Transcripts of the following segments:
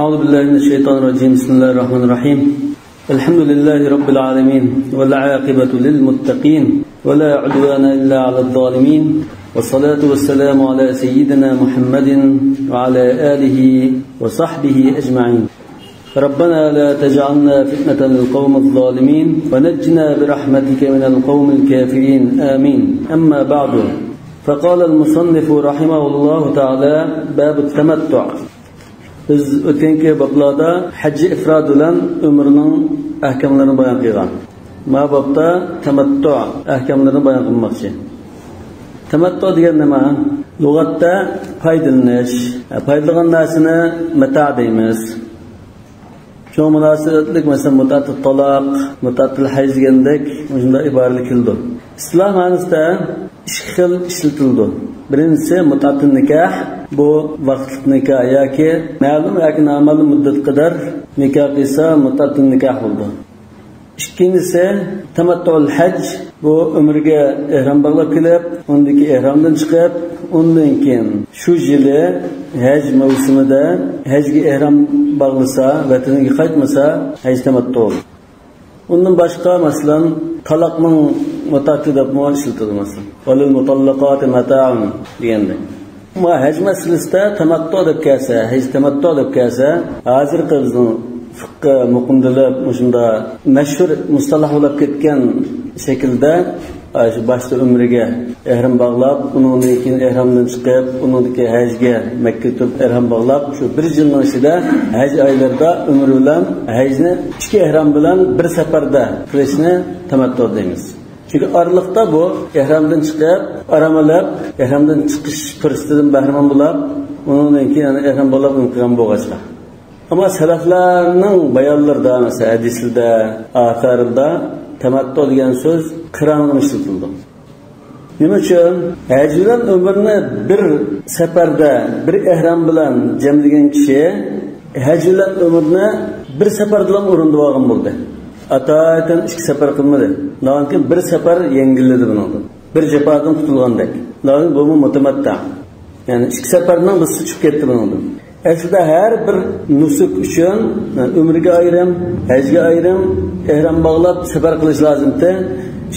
أعوذ بالله من الشيطان الرجيم بسم الله الرحمن الرحيم الحمد لله رب العالمين والعاقبة للمتقين ولا عدوان إلا على الظالمين والصلاة والسلام على سيدنا محمد وعلى آله وصحبه أجمعين ربنا لا تجعلنا فتنة للقوم الظالمين ونجنا برحمتك من القوم الكافرين آمين أما بعد فقال المصنف رحمه الله تعالى باب التمتع biz o'tgangi boblarda hajji ifrod bilan umrning ahkamlarini bayon qilgan. Ma bobda tamattu ahkamlarini bayon qilmoqchi. Tamattu degan nima? Lug'atda foydalanish, foydalagan narsani mata deymiz. Shu munosabatlik masalan mutatil taloq, mutatil hayz degandek shunday iboralar keldi. Islom ma'nosida ikki xil ishlatildi. Birinchisi mutatil nikoh, bu vaqtlik nikoh yoki ma'lum yoki noma'lum muddat qadar nikoh qilsa mutatil nikoh bo'ldi. Ikkinchisi tamattul haj, bu umrga ihrom bog'lab kelib, undagi ihromdan chiqib, undan keyin shu yili haj mavsumida hajga ihrom bog'lasa, vataniga qaytmasa, haj tamattu. Undan boshqa masalan taloqning mutatil deb ishlatilmasin. Valil mutallaqat mata'un deganda. Ma haj masalasida tamattu deb kelsa, haj tamattu deb kelsa, hozir bizning fiqh muqimdilar shunda mashhur mustalah bo'lib ketgan shaklda shu boshda umriga ihrom bog'lab, undan keyin ihromdan chiqib, undan hajga Makka turib ihrom bog'lab, shu bir yilning ichida haj oylarida umr bilan hajni ikki ihrom bilan bir safarda qilishni tamattu deymiz. Çünkü aralıkta bu ihramdan çıkıp, aramalab, ihramdan çıkış fırsatından bahramon bo'lib, undan keyin ihrom bog'lab qilgan bo'lg'acha. Ama salaflarning bayonlarida, mesela hadislarda, asarlarda tamattu degan so'z qironga ishlatildi. Nima uchun? Haj bilan umrni bir safarda, bir ihrom bilan jamlagan kishi haj bilan umrni bir safar bilan o'rindib olgan bo'ldi. Ataydan ikki safar qilmadi. Lekin bir safar yengilladi buni. Bir jafodan qutulgandek. Lekin bu mutamatta. Yani ikki safardan biz chiqib ketdi buni. Aslida har bir nusuk uchun umriga ayrim, hajga ayrim ihrom bog'lab safar qilish lozimda.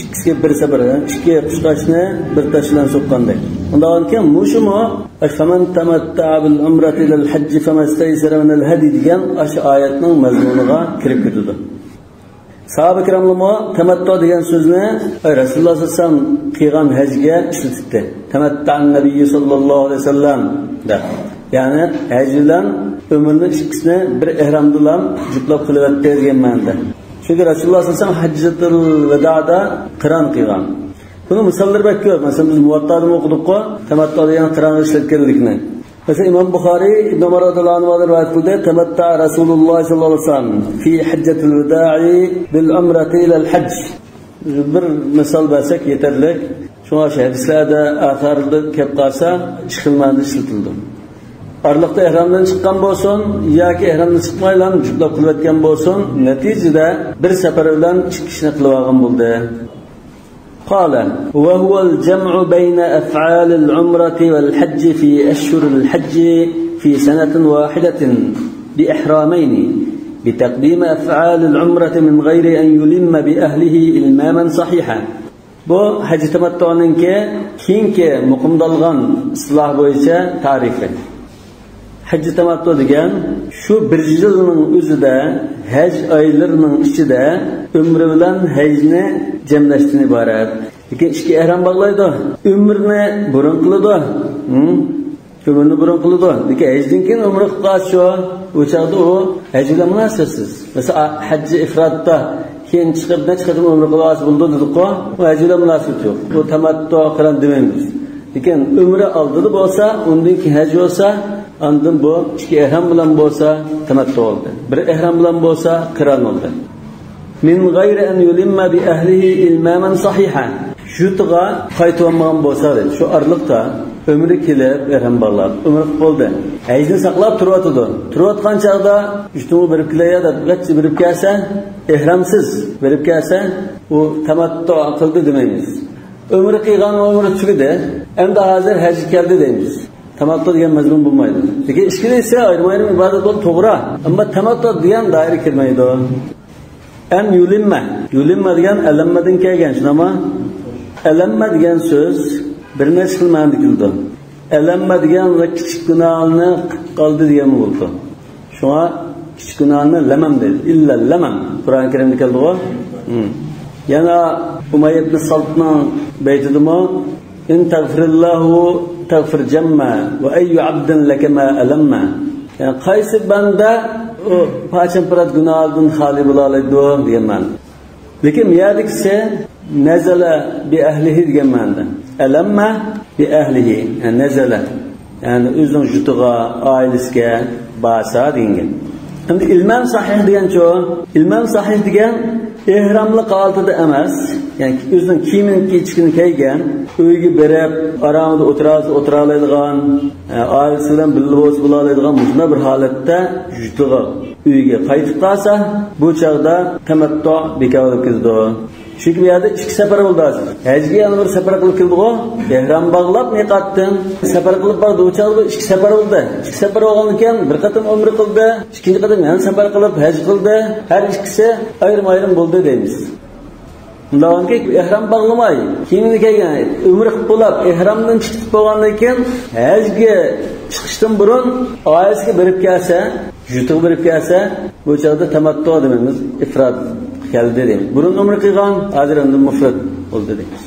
İkisiga bir safar, ikki qushqashni bir tash bilan so'qqandek. Undan keyin mushimo faman tamatta'a bil umrati ila al hajj famastaysara min al hadi degan o'sha oyatning mazmuniga kirib ketdi. Sahabe kiramlar tamattu degan so'zni Rasululloh sollallohu alayhi vasallam qilgan hajga ishlatibdi. Tamatta'an nabiy sallallohu alayhi vasallam da. Ya'ni haj bilan umrni ikkisini bir ihrom bilan juplab qilib degan ma'noda. Chunki Rasululloh sollallohu alayhi vasallam hajjatul vadoda qiron qilgan. Buni misollar bak ko'p. Masalan biz muvattada o'qidik-ku, tamattu degan qiron ishlatganlikni. Mesela İmam Bukhari İbn Umar radhiyallohu anhu rivoyat qildi, tamatta Rasululloh sallallohu alayhi vasallam fi hajjatul wada'i bil umrati ila al hajj. Bir misol bersak yeterli. Shunga hadislarda, asarlarda kelib qolsa, chiqilmadi ishlatildi. Aralıkta ihramdan çıkan bo'lsin yoki ihramdan chiqmaylan juplab qilayotgan bo'lsin, natijada bir safar bilan ikki kishini qilib olgan bo'ldi. قال وهو الجمع بين أفعال العمرة والحج في أشهر الحج في سنة واحدة بإحرامين بتقديم أفعال العمرة من غير أن يلم بأهله إلماما صحيحا. Bu hacı tamattu'ningki keyingi muqimdalgan isloh bo'yicha tarifi. Hacı tamattu degan shu bir yilning o'zida haj oylarining ichida umri bilan hajni jamlashdan iborat. Lekin ikki ihrom bog'laydi. Umrni burun qiladi. Umrni burun qiladi. Lekin hajdan keyin umri qilsa o'chadi u haj bilan munosabatsiz. Masalan, hajji ifrodda keyin chiqib umri qilasi bo'ldi dedi-ku, u haj bilan munosabat yo'q. Bu tamattu qiron demaymiz. Lekin umri oldida bo'lsa, undan keyin haj bo'lsa, andan bu ikki ihrom bilan bo'lsa tamattu bo'ldi. Bir ihrom bilan bo'lsa qiron bo'ldi. Min g'ayri an yulimma bi ahlihi ilmaman sahihan. Shutiga qaytolmagan bo'lsa, shu arliqda umri kelib ihrom bog'lab, umri bo'ldi. Hajni saqlab turibdi. Turayotgan chaqda ishtimol berib keladi, qachchi berib kelsa, ihromsiz berib kelsa, u tamattu qildi demaymiz. Umri qilgan umri tugadi. Endi hozir haj keldi deymiz. tamattu degan mazmun bo'lmaydi. Lekin ishkili esa ayrim ibodat bo'lib to'g'ri, ammo tamattu degan doira kirmaydi. An yulimma degan alammadan kelgan, shunami? Alamma degan so'z bir necha xil ma'noda keldi. Alamma degan kichik gunohni qoldi degan bo'ldi. Shunga kichik gunohni lamam deydi. Illa lamam. Qur'on Karimda keldi-ku. Yana Umay ibn Saltning baytidimi? In tagfirullahu tagfir jamma va ayyu abdin lakama alamma. Yani qaysi banda o paçanparat gunohdan xoli bo'la oladi degan ma'no. Lekin miyadikse nazala bi ahlihi degan ma'noda. Alamma bi ahlihi, yani nazala. Yani o'zining jutiga, oilasiga basa degan. Endi ilman sahih degancha, ilman sahih degan ehromli holatida emas, ya'ni o'zining kiyimini kechikini kiygan, uyga berib, aramida o'tira oladigan, oilasi bilan birga bo'la oladigan shunday bir holatda jutiga, uyga qaytib qolsa, bu chaqda tamattu bekor bo'lib ketdi. Chunki bu yerda ikki safar bo'ldi. Hajga yana bir safar qilib keldi-ku, ehrom bog'lab miqatdan safar qilib bordi. Bu chaqda ikki safar bo'ldi. Ikki safar bo'lgandan keyin bir qatam umra qildi, ikkinchi qatam yana safar qilib haj qildi. Har ikkisi ayrim-ayrim bo'ldi deymiz. Undan keyin ehrom bog'lamay, kiyimini kiygan, umra qilib bo'lib, ehromdan chiqib bo'lgandan keyin hajga chiqishdan burun oilasiga berib kelsa, yutiq berib kelsa, bu chaqda tamattu deymiz, ifrod keldi deymiz. Burun umra qilgan, hozir endi mufrad bo'ldi deymiz.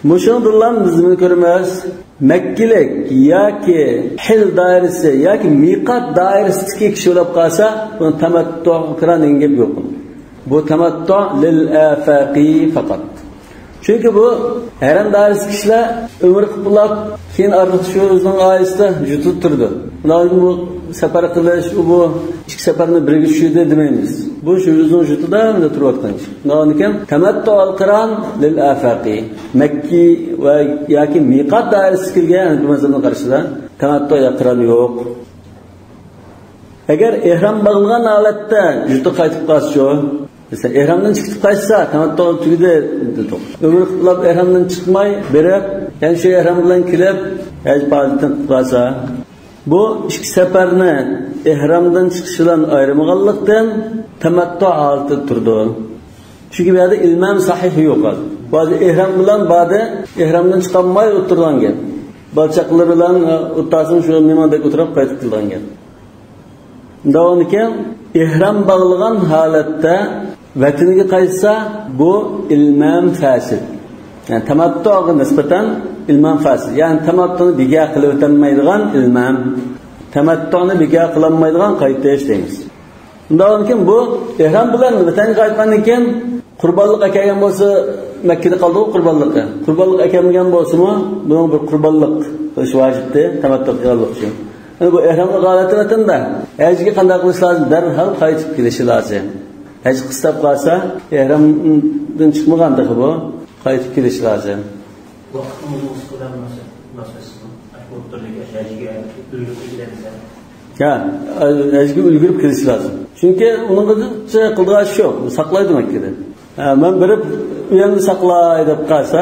Mushundan biz buni ko'ramiz. Makkilik yoki hil doirasi yoki miqat doirasidagi kishi bo'lib qolsa, buni tamattu qiran degan gap yo'q. Bu tamattu lil afaqi faqat. Chunki bu haram doirasi kishilar umr qilib, keyin ortiq shu o'zining oilasida yutib turdi. Ular bu safar qilish, bu ikki safarni birga tushdi demaymiz. Bu shu o'zining yutida unda turayotgan ish. Undan keyin tamattu al-qiran lil afaqi. Makki va yoki miqat doirasi kirgan bu mazhabning qarashida tamattu al-qiran yo'q. Agar ehrom bog'lagan holatda yutib qaytib qolsa, mesela ehromdan chiqib qaytsa, tamattu tugidi dedi. Umr qilib ehromdan chiqmay berib, yani shu ehrom bilan kelib, haj faoliyatini qilsa, bu ikki safarni ehromdan chiqish bilan ayirmaganlikdan tamattu holati turdi. Chunki bu yerda ilman sahih yo'q. Ba'zi ehrom bilan ba'zi ehromdan chiqolmay o'tirgan. Balchaqlar bilan o'tasin shu nimada o'tirib qaytib qilgan. Undan keyin ehrom bog'lagan holatda vataniga qaytsa, bu ilman fasid. Yani tamattuga nisbatan ilman fasid. Yani tamattuni bekor qilib o'tolmaydigan ilman, tamattuni bekor qilinmaydigan qaytish deymiz. Undan keyin bu ehrom bilan vatanga qaytgandan keyin qurbonlik akagan bo'lsa, Makkada qoldi qurbonlikka. Qurbonlik akamgan bo'lsa-mu, buning bir qurbonlik qilish vojibdi, tamattu qilganlik uchun. Bu ehromli holatda vatanda hajga qanday qilish lozim? Darhol qaytib kelishi lozim. Haj qistab qolsa, ehromdan chiqmaganda bu qaytib kelish lozim. Ha, hajga ulgurib kelish lozim. Chunki uning qildigan ish yo'q, saqlaydi Makkada. Men berib u yerni saqlay deb qolsa,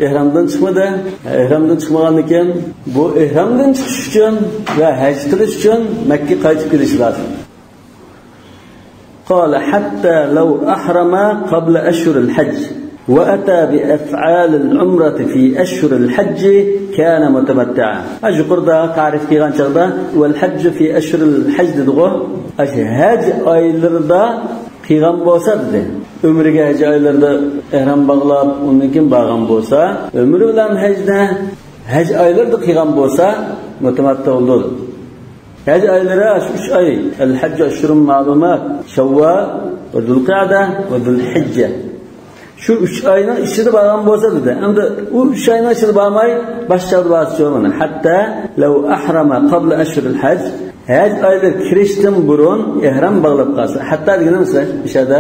ehromdan chiqmadi. Ehromdan chiqmagandan keyin bu ehromdan chiqish uchun va haj qilish uchun Makka qaytib kelish lozim. قال حتى لو أحرم قبل أشهر الحج وأتى بأفعال العمرة في أشهر الحج كان متمتعا. أجي قردا تعرف كي غنشغدا والحج في أشهر الحج دغه هج أيلردا qilgan bo'lsa dedi. Umriga haj oylarida ehrom bog'lab, undan keyin borgan bo'lsa, umri bilan haj oylarida qilgan bo'lsa, mutamattu bo'ldi. Haj oylari 3 oy. Al-hajj ashhurun ma'lumat. Shawwal va Zulqa'da va Zulhijja. Shu 3 oyning ichida borgan bo'lsa dedi. Endi u 3 oyning ichida bormay, boshqa bo'lsa mana. Hatta law ahrama qabla ashhuril hajj haj oylar kirishdan burun ehrom bog'lab qolsa, hatto degan misol ishada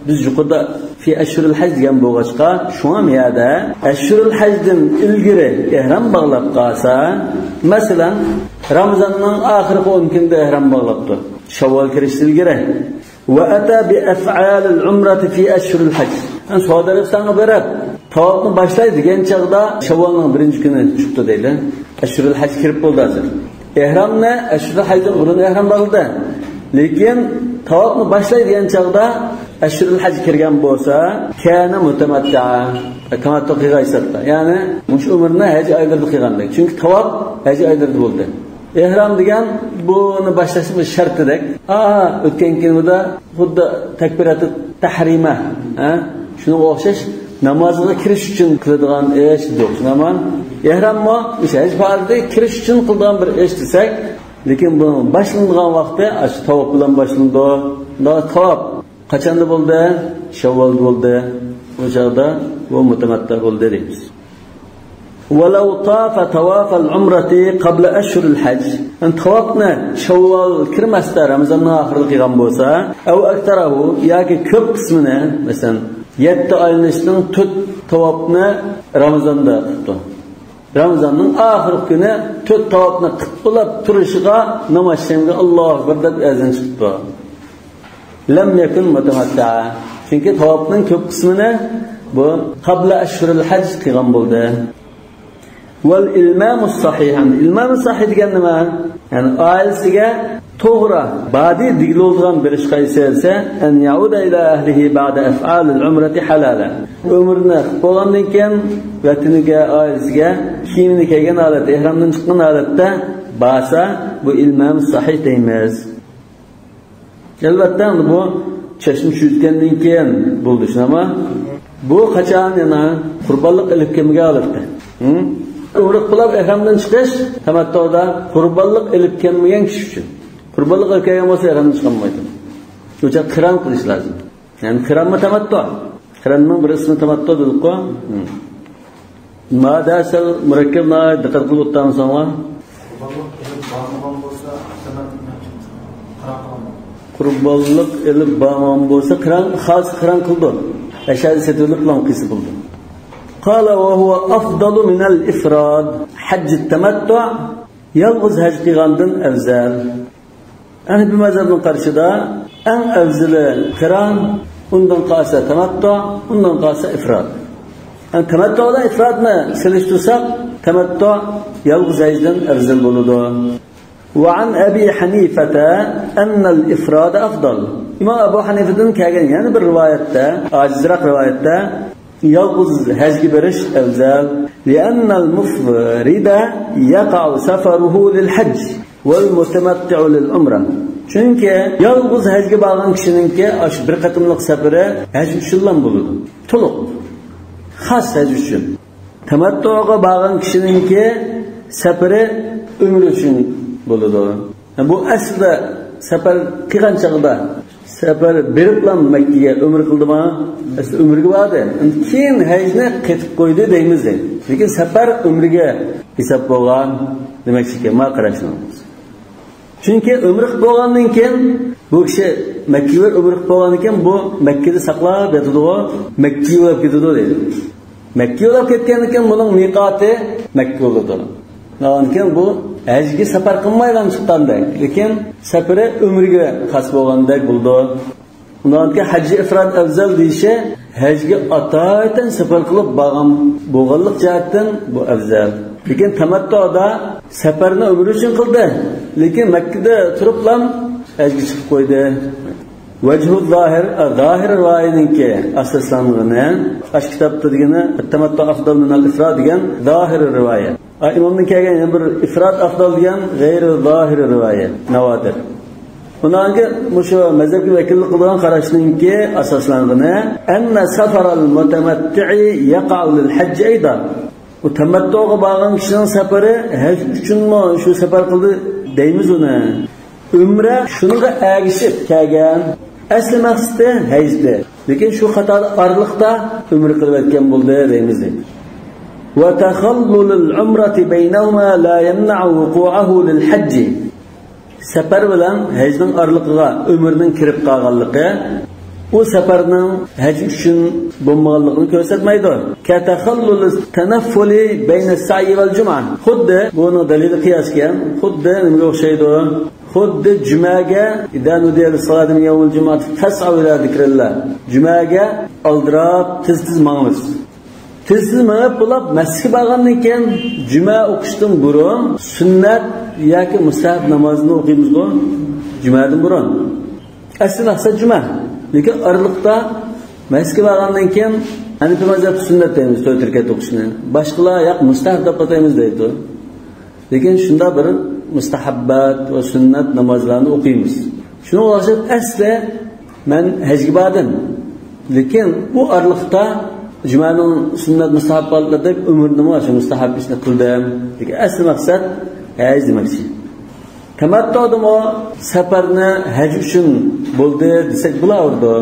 biz yuqorida fi ashhurul hajj degan bo'lg'achqa, shuna miyada ashhurul hajdan ilgari ehrom bog'lab qolsa, masalan, Ramazonning oxirgi 10 kunida ehrom bog'labdi. Shavvol kirishdan ilgari va ata bi af'al al-umrah fi ashhurul hajj. An Saudiya Arabistoniga borib, tavafni boshlaydi degan chaqda Shavvolning 1-kuni chiqdi deydi. Ashurul haj kirib bo'ldi hozir. Ehromni Ashurul hajdan burun ehrom bo'ldi. Lekin tavafni boshlaydi degan chaqda Ashurul haj kirgan bo'lsa, kana mutamattia. Tamattu qilg'aysatda. Ya'ni mush umrni haj oylarida qilgandek. Chunki tavaf haj oylarida bo'ldi. Ehrom degan buni boshlashimiz shartidek. O'tgan kunida xuddi takbiratut tahrima, shunga o'xshash namozga kirish uchun qiladigan ish yo'q. Naman ehrommo o'sha haj farzga kirish uchun qiladigan bir ish desak, lekin bu boshlangan vaqtda ash tavob bilan boshlandi. Tavob qachonda bo'ldi? Shavvolda bo'ldi. O'shada bu mutamatta bo'ldi deymiz. ولو طاف طواف العمرة قبل أشهر الحج أن طوافنا شوال كرمستا رمضان آخر قيام بوسا أو أكثره ياكي كب قسمنا مثلا يت أينشتن تut طوافنا رمضان دا tuttu. Ramazanın آخر günü tut طوافنا قطلب turuşuğa namazşemge Allah Ekber deb azan çıktı. Lem yakun mutamatta. Çünkü طوافның köp qismini bu qabla ashhurul haj qilgan bo'ldi. والإلمام الصحيح الإلمام الصحيح degan nima? Yani ailesiga to'g'ri badi digilolgan bir ish qaysi an yauda ila ahlihi ba'da af'al al-umrati halala. Umrni bo'lgandan keyin vataniga, ailesiga kiyimini kiygan holatda, ehromdan chiqqan holatda basa bu ilmam sahih deymiz. Albatta bu chashma tushgandan keyin bo'ldi shunama. Bu qachon yana qurbonlik ilib kelmagan holatda. Umra qilib ehromdan chiqish tamattoda qurbonlik ilib kelmagan kishi uchun. Qurbonlik ilib kelgan bo'lsa ehromdan chiqolmaydi. O'sha qiron qilish lozim. Ya'ni qironmi tamatto. Qironning bir ismi tamatto dedik-ku. Ma dasal murakkabna diqqat qilib o'tamiz sonra. Qurbonlik ilib borgan bo'lsa qiron xos qiron qildi. Ashadi setulib bilan qilsa bo'ldi. قال وهو أفضل من الإفراد حج التمتع يلغز هج قيغاندن أفزال أنا بمذهب القرشدة أن أفزل كران وندن قاسة تمتع وندن قاسة إفراد أن تمتع ولا إفراد ما سلشتساق تمتع يلغز هجدن أفزل بلده وعن أبي حنيفة أن الإفراد أفضل إمام أبو حنيفة كاغن يعني بالرواية أجزرق رواية يلغز هج برش أفزال لأن المفرد يقع سفره للحج والمتمتع للعمرة çünkü yalğız hajga borgan kishininki ash bir qatimliq safari haj uchun bo'ladi. To'liq. Xos haj uchun. Tamattuga borgan kishininki safari umr uchun bo'ladi. Bu aslida safar qilgan chaqda safar beriblam Makkaga umr qildimi? Asli umrga bordi. Keyin hajni qetib qo'ydi deymiz. Lekin safar umriga hisob bo'lgan demakki, ma qarashimiz. Çünkü umr bo'lgandan keyin bu kishi Makkaga umr bo'lgandan keyin bu Makkada saqlab yotadi, Makkaga olib ketadi deydi. Makkaga olib ketgandan keyin buning miqoti Makka bo'ladi. Ondan keyin bu hajga safar qilmaydan chiqqanda, lekin safari umriga xos bo'lgandek bo'ldi. Undan keyin hajji ifrod afzal deyishi hajga atoydan safar qilib bo'lganlik jihatdan bu afzal. Lekin tamattuda safarni umr uchun qildi. Lekin Makkada turiblam hajga chiqib qo'ydi. Vajhu zahir rivoyatinki asoslangani ash kitobda degani tamattu afdal min al-ifrod degan zahir rivoyat. İmamdan kelgan bir ifrod afdal degan g'ayri zahir rivoyat navodir. Bundan şu mazhabga vakillik qilgan qarashninki asoslangani anna safar al-mutamatti'i yaqa'u lil-hajj aydan. Bu tamattuga borgan kishining safari haj uchunmi shu safar qildi deymiz uni. Umra shunga agishib kelgan. Asli maqsadi hajdir. Lekin shu qator orliqda umr qilib o'tgan bo'ldi deymiz. Wa takhallul al-umrati baynahuma la yamna'u wuqu'ahu lil-hajj. Safar bilan hajning orliqiga umrning kirib qolganligi o safarning haj uchun bo'lmaganligini ko'rsatmaydi. Ka takhallul tanaffuli bayna as-sa'i wal-jum'a. Xuddi buni dalil qiyosgan, xuddi nimaga o'xshaydi? Xuddi jumaga idan udiyal salat min yawm al-jum'ah fas'u ila zikrillah. Jumaga aldirab tez-tez mangmiz. Tilsiz mengib bo'lib masjidga borgandan keyin juma o'qishdan burun sunnat yoki mustahab namozni o'qiymiz-ku jumadan burun. Asl maqsad juma. Lekin oraliqda masjidga borgandan keyin Hanifi mazhab sunnat deymiz 4 rakat o'qishni. Boshqalar yo'q mustahab deb ataymiz deydi. Lekin shunda bir mustahabbat va sunnat namozlarni o'qiymiz. Shuni o'xshab asli men hajga bordim. Lekin bu oraliqda jumaning sunnat mustahabbatlar deb umrni mana shu mustahab ishni qildim. Lekin asl maqsad haj demoqchi. Tamattu'dim o safarni haj uchun bo'ldi desak bo'lardi.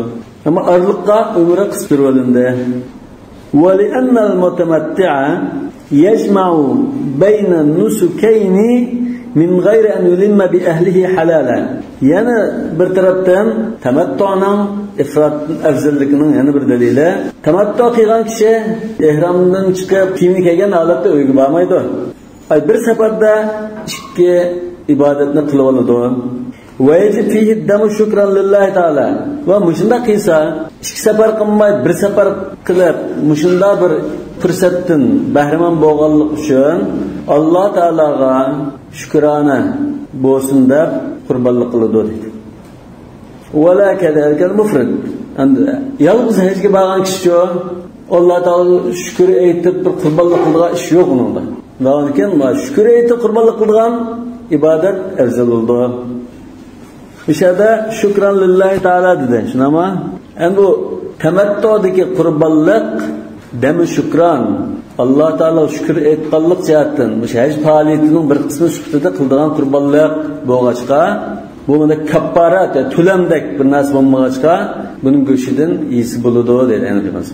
Ama oraliqqa umra qistirib olindi. Wa li anna al-mutamatti'a yajma'u bayna an-nusukayn min ghayri an yulimma bi ahlihi halala. Yani bir tarafdan tamattu'ning ifrat afzalligining yana bir dalili. Tamattu qilgan kishi ihramdan chiqib kiyimni kiygan holatda uyga bormaydi. Bir safarda ikki ibodatni qilib oladi. Ve yecib fihi damu şükran lillahi ta'ala. Ve muşunda qilsa, ikki safar qilmay bir safar qilib, muşunda bir fursatdan bahramand bo'lganlik uchun Alloh taolaga shukrona bo'lsin deb qurbonlik qiladi deydi. Wala kadalika al-mufrid. Yalnız hajga borgan kishi Alloh taolo shukr aytib bir qurbonlik qilgan ish yo'q unda. Lekin shukr aytib qurbonlik qilgan ibodat afzal bo'ldi. Mishada shukran lillahi taala dedi. Shunama? Endi bu tamattu'dagi qurbonlik dami shukran. Alloh taolo shukr etganlik jihatdan, o'sha haj faoliyatining bir qismi sifatida qildigan qurbonlik bo'lg'achqa, bu mana kapparat, to'lamdak bir narsa bo'lmag'achqa, buning go'shidan yeysi bo'ladi dedi endi biz.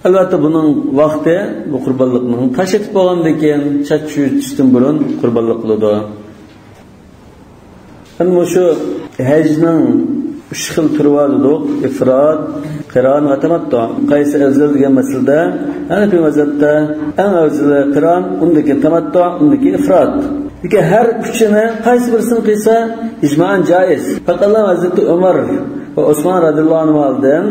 Albatta buning vaqti bu qurbonlikning tashitib bo'lgandan keyin chachishdan burun qurbonlik qiladi. Ama şu hajning 3 xil turi bor edi. İfrad, qiron va tamattu. Qaysi afzal degan masalada Hanifi mazhabda eng afzali qiron, undagi tamattu, undagi ifrod. Lekin har uchini qaysi birisini qilsa ijmoan joiz. Faqat Hazrati Umar va Usmon radhiyallohu anhudan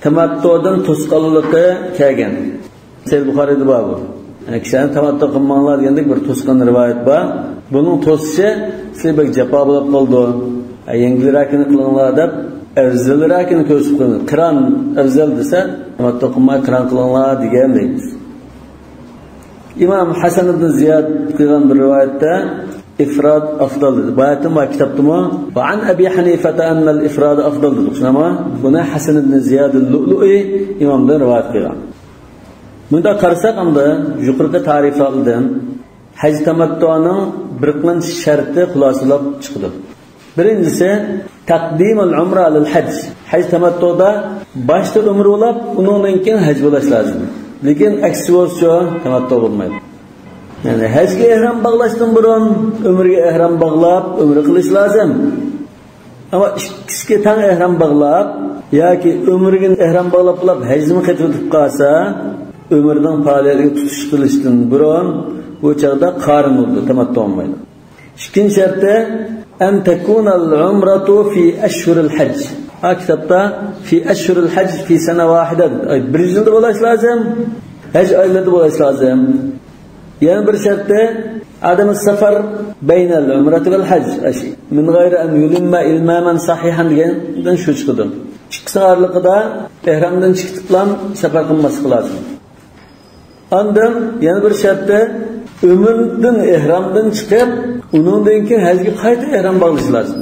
tamattudan to'sqanligi kelgan. Sahih Buxoriyda bor bu. Kishilar tamattu qilmanglar degandek bir to'sqan rivoyat bor. Bunun to'sishi sizga jafo bo'lib qoldi. Yangilikni qilinglar deb afzalrakini ko'rsatib qo'ydi. Qiron afzal desa, tamattu qilmay qiron qilinglar degan deymiz. İmam Hasan ibn Ziyad qilgan bir rivoyatda ifrod afdal dedi. Bu ayetni va kitobdimi? Va an Abi Hanifa anna al-ifrod afdal dedi. Shunama? Buni Hasan ibn Ziyad al-Lu'lu'i imomdan rivoyat qilgan. Bunda qarasak hamda yuqorida ta'riflangan haj tamattu'ning bir qancha sharti xulosalab chiqdi. Birincisi taqdimul umra lil haj. Haj tamattu'da boshda umra bo'lib, undan keyin haj bo'lish lozim. Lekin aksi bo'lsa tamattu bo'lmaydi. Yani hajga ihrom bog'lashdan burun umrga ihrom bog'lab, umra qilish lozim. Ama ikkisiga tang ihrom bog'lab yoki umrga ihrom bog'lab hajni qilib qolsa, umrning faoliyatiga tutish qilishdan burun bu chaqda qarin bo'ldi, tamattu olmaydi. İkinci sharti an takuna al-umratu fi ashhuril hajj. Ha kitobda fi ashhuril hajj fi sana wahida. Bir yilda bo'lish lozim. Haj oylarida bo'lish lozim. Yani bir sharti adam safar bayna al-umrati wal hajj. Min g'ayri an yulimma ilmaman sahihan degandan shu chiqdi. Ikki oraliqida ihramdan chiqib bilan safar qilmaslik lozim. Ondan yana bir sharti umrdan ihramdan chiqib, undan keyin hajga qayta ihrom bog'lash lozim.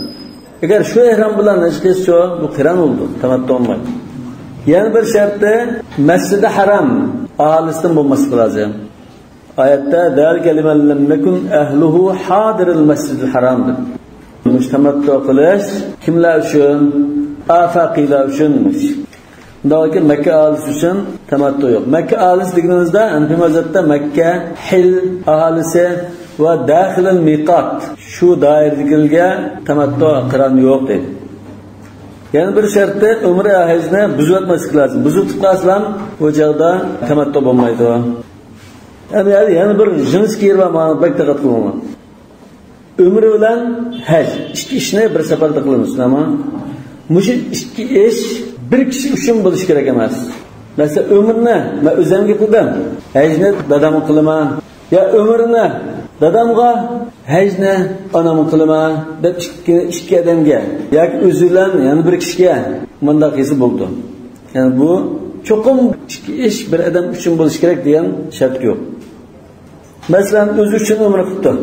Agar shu ihrom bilan haj qilsa, bu qiron bo'ldi, tamattu olmaydi. Yana bir sharti Masjid-i Haram aholisidan bo'lmasligi lozim. Oyatda "Zalika liman lam yakun ahluhu hadiril Masjidil Haram" deb. Tamattu qilish kimlar uchun? Afaqilar uchunmish. Dağki Mekke ahalisi için tamattu yok. Mekke ahalisi dediğimizde Hanifi mazhabda Mekke, Hil ahalisi ve dahilil miqat şu dairlikilge tamattu qiron yok dedi. Yani bir şartda umre hajni buzatmaslik lazım. Buzutib qolsam o chaqda tamattu bo'lmaydi. Yani bir jins kiyirma ma'no bak diqqat qiling. Umre bilan haj ikki ishni bir safarda qilamiz, ama mush ikki ish bir kishi uchun bo'lish kerak emas. Mesela ömrünü ben özümge kıldım. Hecne dadamı kılıman. Ya ömrünü dadamga hecne anamı kılıman. Dep iki adamga. Ya özülen yani bir kişiye. Bunda kesi buldu. Yani bu çokum iş bir adam için buluş gerek diyen şart yok. Mesela özü için ömrü kıptı.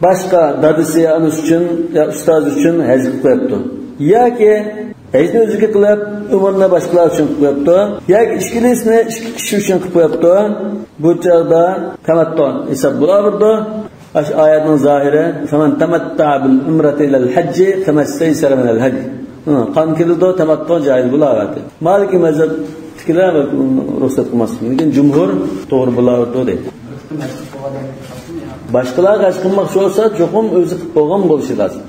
Başka dadısı ya anıs için ya ustaz için hecne kıptı. Ya ki hecne özüge kılıp ömrüne başkalar için kıptı. Ya ki işkilisini iki kişi için kıptı. Bu çağda tamattu hesap bulabilirdi. Ayetin zahiri فَمَنْ تَمَتَّعَ بِالْعُمْرَةِ إِلَى الْحَجِّ فَمَا اسْتَيْسَرَ مِنَ الْهَدْيِ Kan kilidi tamattu caiz bulabilirdi. Maliki mezhep fikirler ruhsat kılmaz. Lekin cumhur doğru bulabilirdi deydi. Başkalar kaç kılmak olsa çokum özü kılıp bolgan bolishi lazım.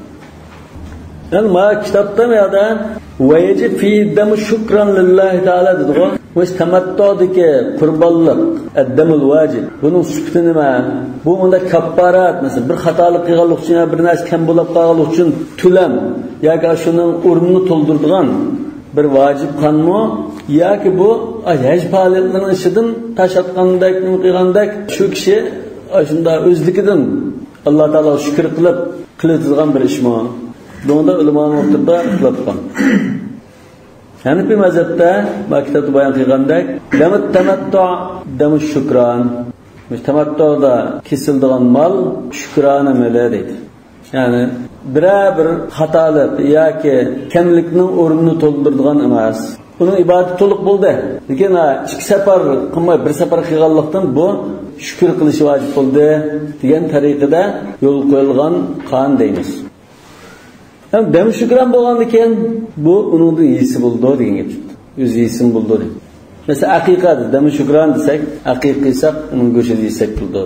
Yani ma kitapta ya da vayecib fi damu şükran lillahi taala dedi o. Bu tamattudaki qurbanlık, addamul vacib. Bunun sübti nima? Bu unda kapparat mesela bir xatolik qilganlik uchun bir narsa kam bo'lib qolganlik uchun tulam yoki shuning o'rnini to'ldiradigan bir vacib qanmi yoki bu haj faoliyatlarining ishidan tashatgandek, qilgandek shu kishi shunda o'zligidan Alloh taolo shukr qilib qiladigan bir ishmi? Bunda ulamaning o'rtasida ixtilof qolgan. Hanifi mazhabda maktabda bayon qilgandek, damut tamattu damush shukran. Tamattuda kesildigan mal shukrona mali deydi. Yani bir xatolik yoki kamlikning o'rnini to'ldiradigan emas. Uning ibodati to'liq bo'ldi. Lekin ikki safar qilmay bir safar qilganlikdan bu shukr qilish vojib bo'ldi degan tariqada yo'l qo'yilgan qonun deymiz. Hem dem şükran bo'lgandan keyin bu uning yisi bo'ldi degan gap chiqdi. O'z yisim bo'ldi deydi. Mesela aqiqat dem şükran desek, aqiq qilsak uning go'shini yesak bo'ldi.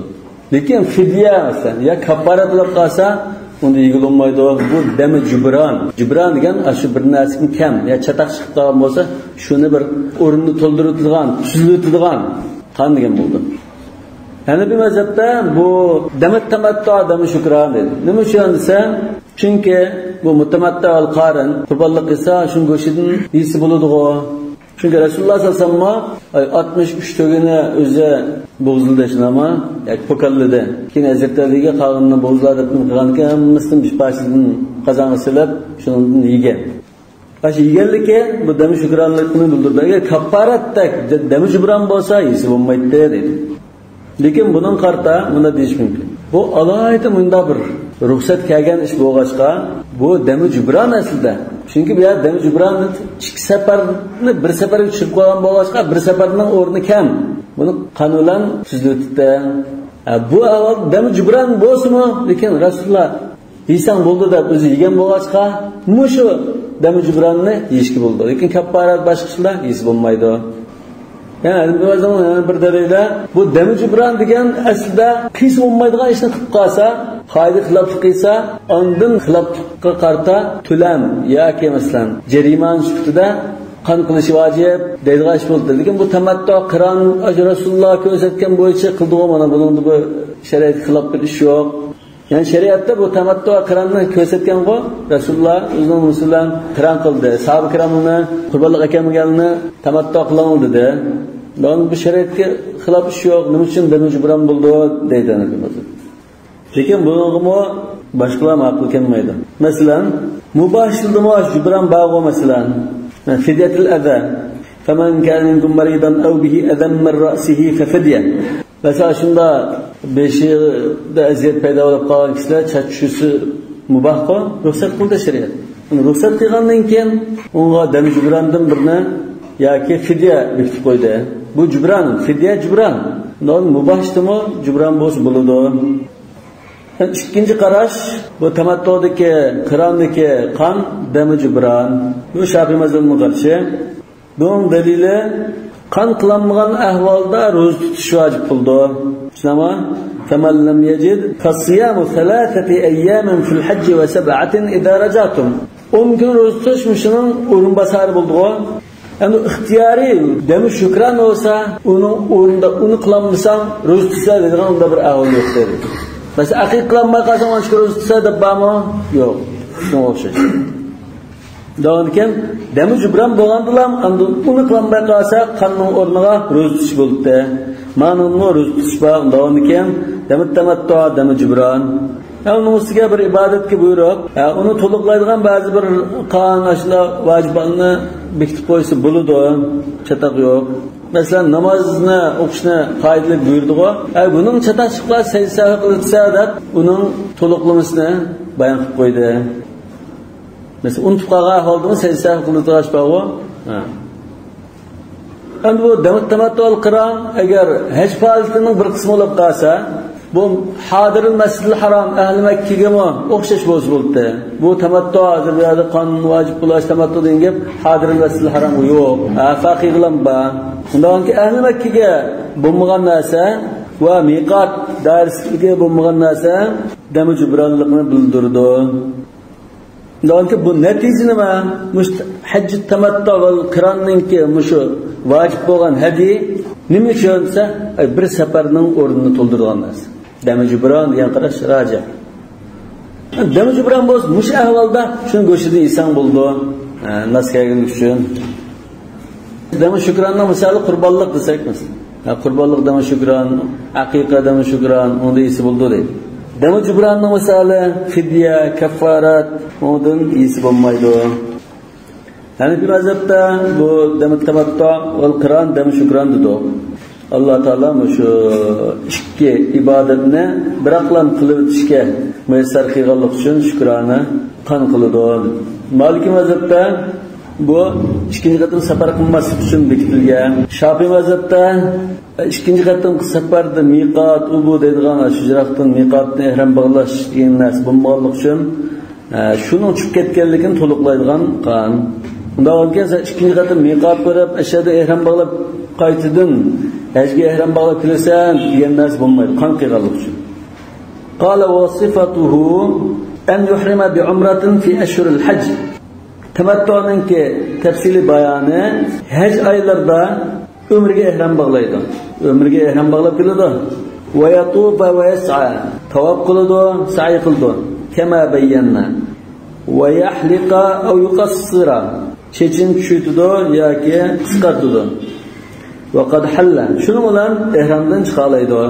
Lekin fidya mesela ya kafarat qilib qolsa unda yig'ilmaydi. Bu dem jibran. Jibran degan shu bir narsaning kam ya chataq chiqib qolgan bo'lsa, shuni bir o'rnini to'ldiradigan, tuziladigan qon degan bo'ldi. Yani bir mezhepte bu demet tamattu adamı şükran dedi. Nima uchun desa, çünkü bu mutamattu al-qarin qurbanlik esa shunga go'shidin yisi bo'ladi-ku. Çünkü Rasululloh sallallohu alayhi vasallam 63 togini o'zi bo'g'zildi shinama, yoki po'kallidi. Keyin Hazratlarga qog'inni bo'g'zladi deb qilgandan hammasini bishpashidan qozonga silib, shundan yegan. Baş yeganligi bu dami shukronlikni bildirdi. Agar kapparatdak dami jibron bo'lsa, yisi bo'lmaydi dedi. Lekin bunun qarta bunda deyish mumkin. Bu alohida bunda bir ruxsat kelgan ish bo'lg'achqa, bu dami jibron aslida. Chunki bu yer dami jibron ikki safarni bir safarga tushib qolgan bo'lg'achqa, bir safarning o'rni kam. Buni qonunlan tuzildi. Bu avval dami jibron bo'lsa-mu, lekin Rasululloh yesan bo'ldi deb o'zi yegan bo'lg'achqa, mushu dami jibronni yeyishga bo'ldi. Lekin kapparat boshqalar yeyis bo'lmaydi. Yani bir dalilda bu dami jibron degan aslida qis bo'lmaydigan ishni qilib qolsa, qoida xilop qilsa, ondan xilopga qarta tulam yoki masalan jariman sifatida qon qilish vojib deydigan ish bo'ldi. Lekin bu tamattu qiron Rasululloh ko'rsatgan bo'yicha qildi-ku, mana buning bu shariat xilop bir ish yo'q. Yani shariatda bu tamattu qironni ko'rsatgan-ku, Rasululloh o'zining musulmon qiron qildi. Sahoba kiramni qurbonlik akamganni tamattu qilgan dedi. Dan bu shariatga xilop ish yo'q, nima uchun dami jibron bo'ldi deydi Nabiy. Lekin buningmi boshqalar ma'qul kelmaydi. Masalan, mubashshildimi jibron ba'g'o masalan, fidyatul adha. Faman kana minkum maridan aw bihi adam min ra'sihi fa fidya. Mesela shunda beshida aziyat paydo bo'lib qolgan kishilar chachishisi mubahqo ruxsat qildi shariat. Ruxsat qilgandan keyin unga dami jibrondan birni yoki fidya bekitib qo'ydi. Bu jibron, fidya jibron. Non mubashdimi jibron bo'lsa bo'ladi. İkinci qarash bu tamattudagi qirondagi qon dami jibron. Bu Shafiy mazhabining qarshi. Bunun dalili qon qilinmagan ahvolda ro'za tutish vojib bo'ldi. Shunami? Faman lam yajid fasiyamu 3 ayyamin fil hajj wa 7 idza rajatum. 10 kun ro'za tutish mushuning o'rinbosari bo'ldi-ku. Yani ixtiyari dami shukran olsa, uning o'rnida uni qilmasam ro'za tutsa degan unda bir ahvol yo'q dedi. Mesela aqiq qilinmay qolsa, 10 kun ro'za tutsa deb bormi? Yo'q. Shunga o'xshash. Dağınken demi cübran boğandılar, bunu kılanmaya kalsa kanının ornuna röz tutuş bulup. Manınlı röz tutuş bağ, dağınken demi temattu, demi cübran. Onun üstüge bir ibadet ki buyurup, onu toluqlaydıgan bazı bir qanun aşıla vacibanını bekitip koysa buludu, çatak yok. Mesela namazını okuşuna kaydılı buyurdu o. Bunun çataşıkla secde kılırsa da onun toluqlamasını bayan kılıp koydu. Mesela unutup qalğan haldığını secde kılırsa o. Endi bu demattu'l Qur'on agar haj faoliyatining bir qismi bo'lib qolsa, bu Hadirul Masjidil Haram ahli Makkaga o'xshash bo'ldi. Bu tamattu hozirda qonun vojib bo'lish tamattu degan gap Hadirul Masjidil Haram yo'q. Faqihlar bor. Undan ki ahli Makkaga bo'lmagan narsa va miqat dairasiga bo'lmagan narsa dam jibronlikni bildirdi. Undan ki bu natija nima? Haj tamattu va Qur'onninki mushu vacib bo'lgan hadi nima uchunsa bir safarning o'rnini to'ldirgan narsa. Dami jibron degan qarash raja. Dami jibron bo'lsa mush ahvolda shuni go'shida inson bo'ldi. Naskagan uchun. Dami shukronning misoli qurbonlik desak mesela. Qurbonlik dami shukron, aqiqa dami shukron, unda isi bo'ldi deydi. Dami jibronning misoli fidya, kaffarat, undan isi bo'lmaydi. Yani bir mazhabda bu tamattu ve Kur'an demi şükran dedi. Allah Teala şu iki ibadetini bıraklan kılıp işke müessar kılganlık için şükranı kan kılıdı. Maliki mazhabda bu ikinci katın safar kılması için bekitilgan. Şafii mazhabda ikinci katın safarda miqat ubu deydigan şujraqdan miqatni ihram bağlash degan narsa bo'lmaganlik uchun şunun uçup ketganligini to'liqlaydigan qan. Undan keyin ikinci katın miqat ko'rib, ashada ihram bağlab qaytidin, hajga ihram bağlab kelsan degan narsa bo'lmaydi, qan qilganlik uchun. Qala wa sifatuhu an yuhrima bi umratin fi ashhuril hajj. Tamattu'ninki tafsili bayoni haj oylarida umrga ihram bağlaydi. Umrga ihram bağlab keladi. Wa yatufa wa yas'a. Tawaf qiladi, sa'i qiladi. Kama bayyana. Wa yahliqa aw yuqassira. Çeçin küçültüdü yoki qisqartidi. Va qad halla. Shuni bilan ihramdan chiqalaydi.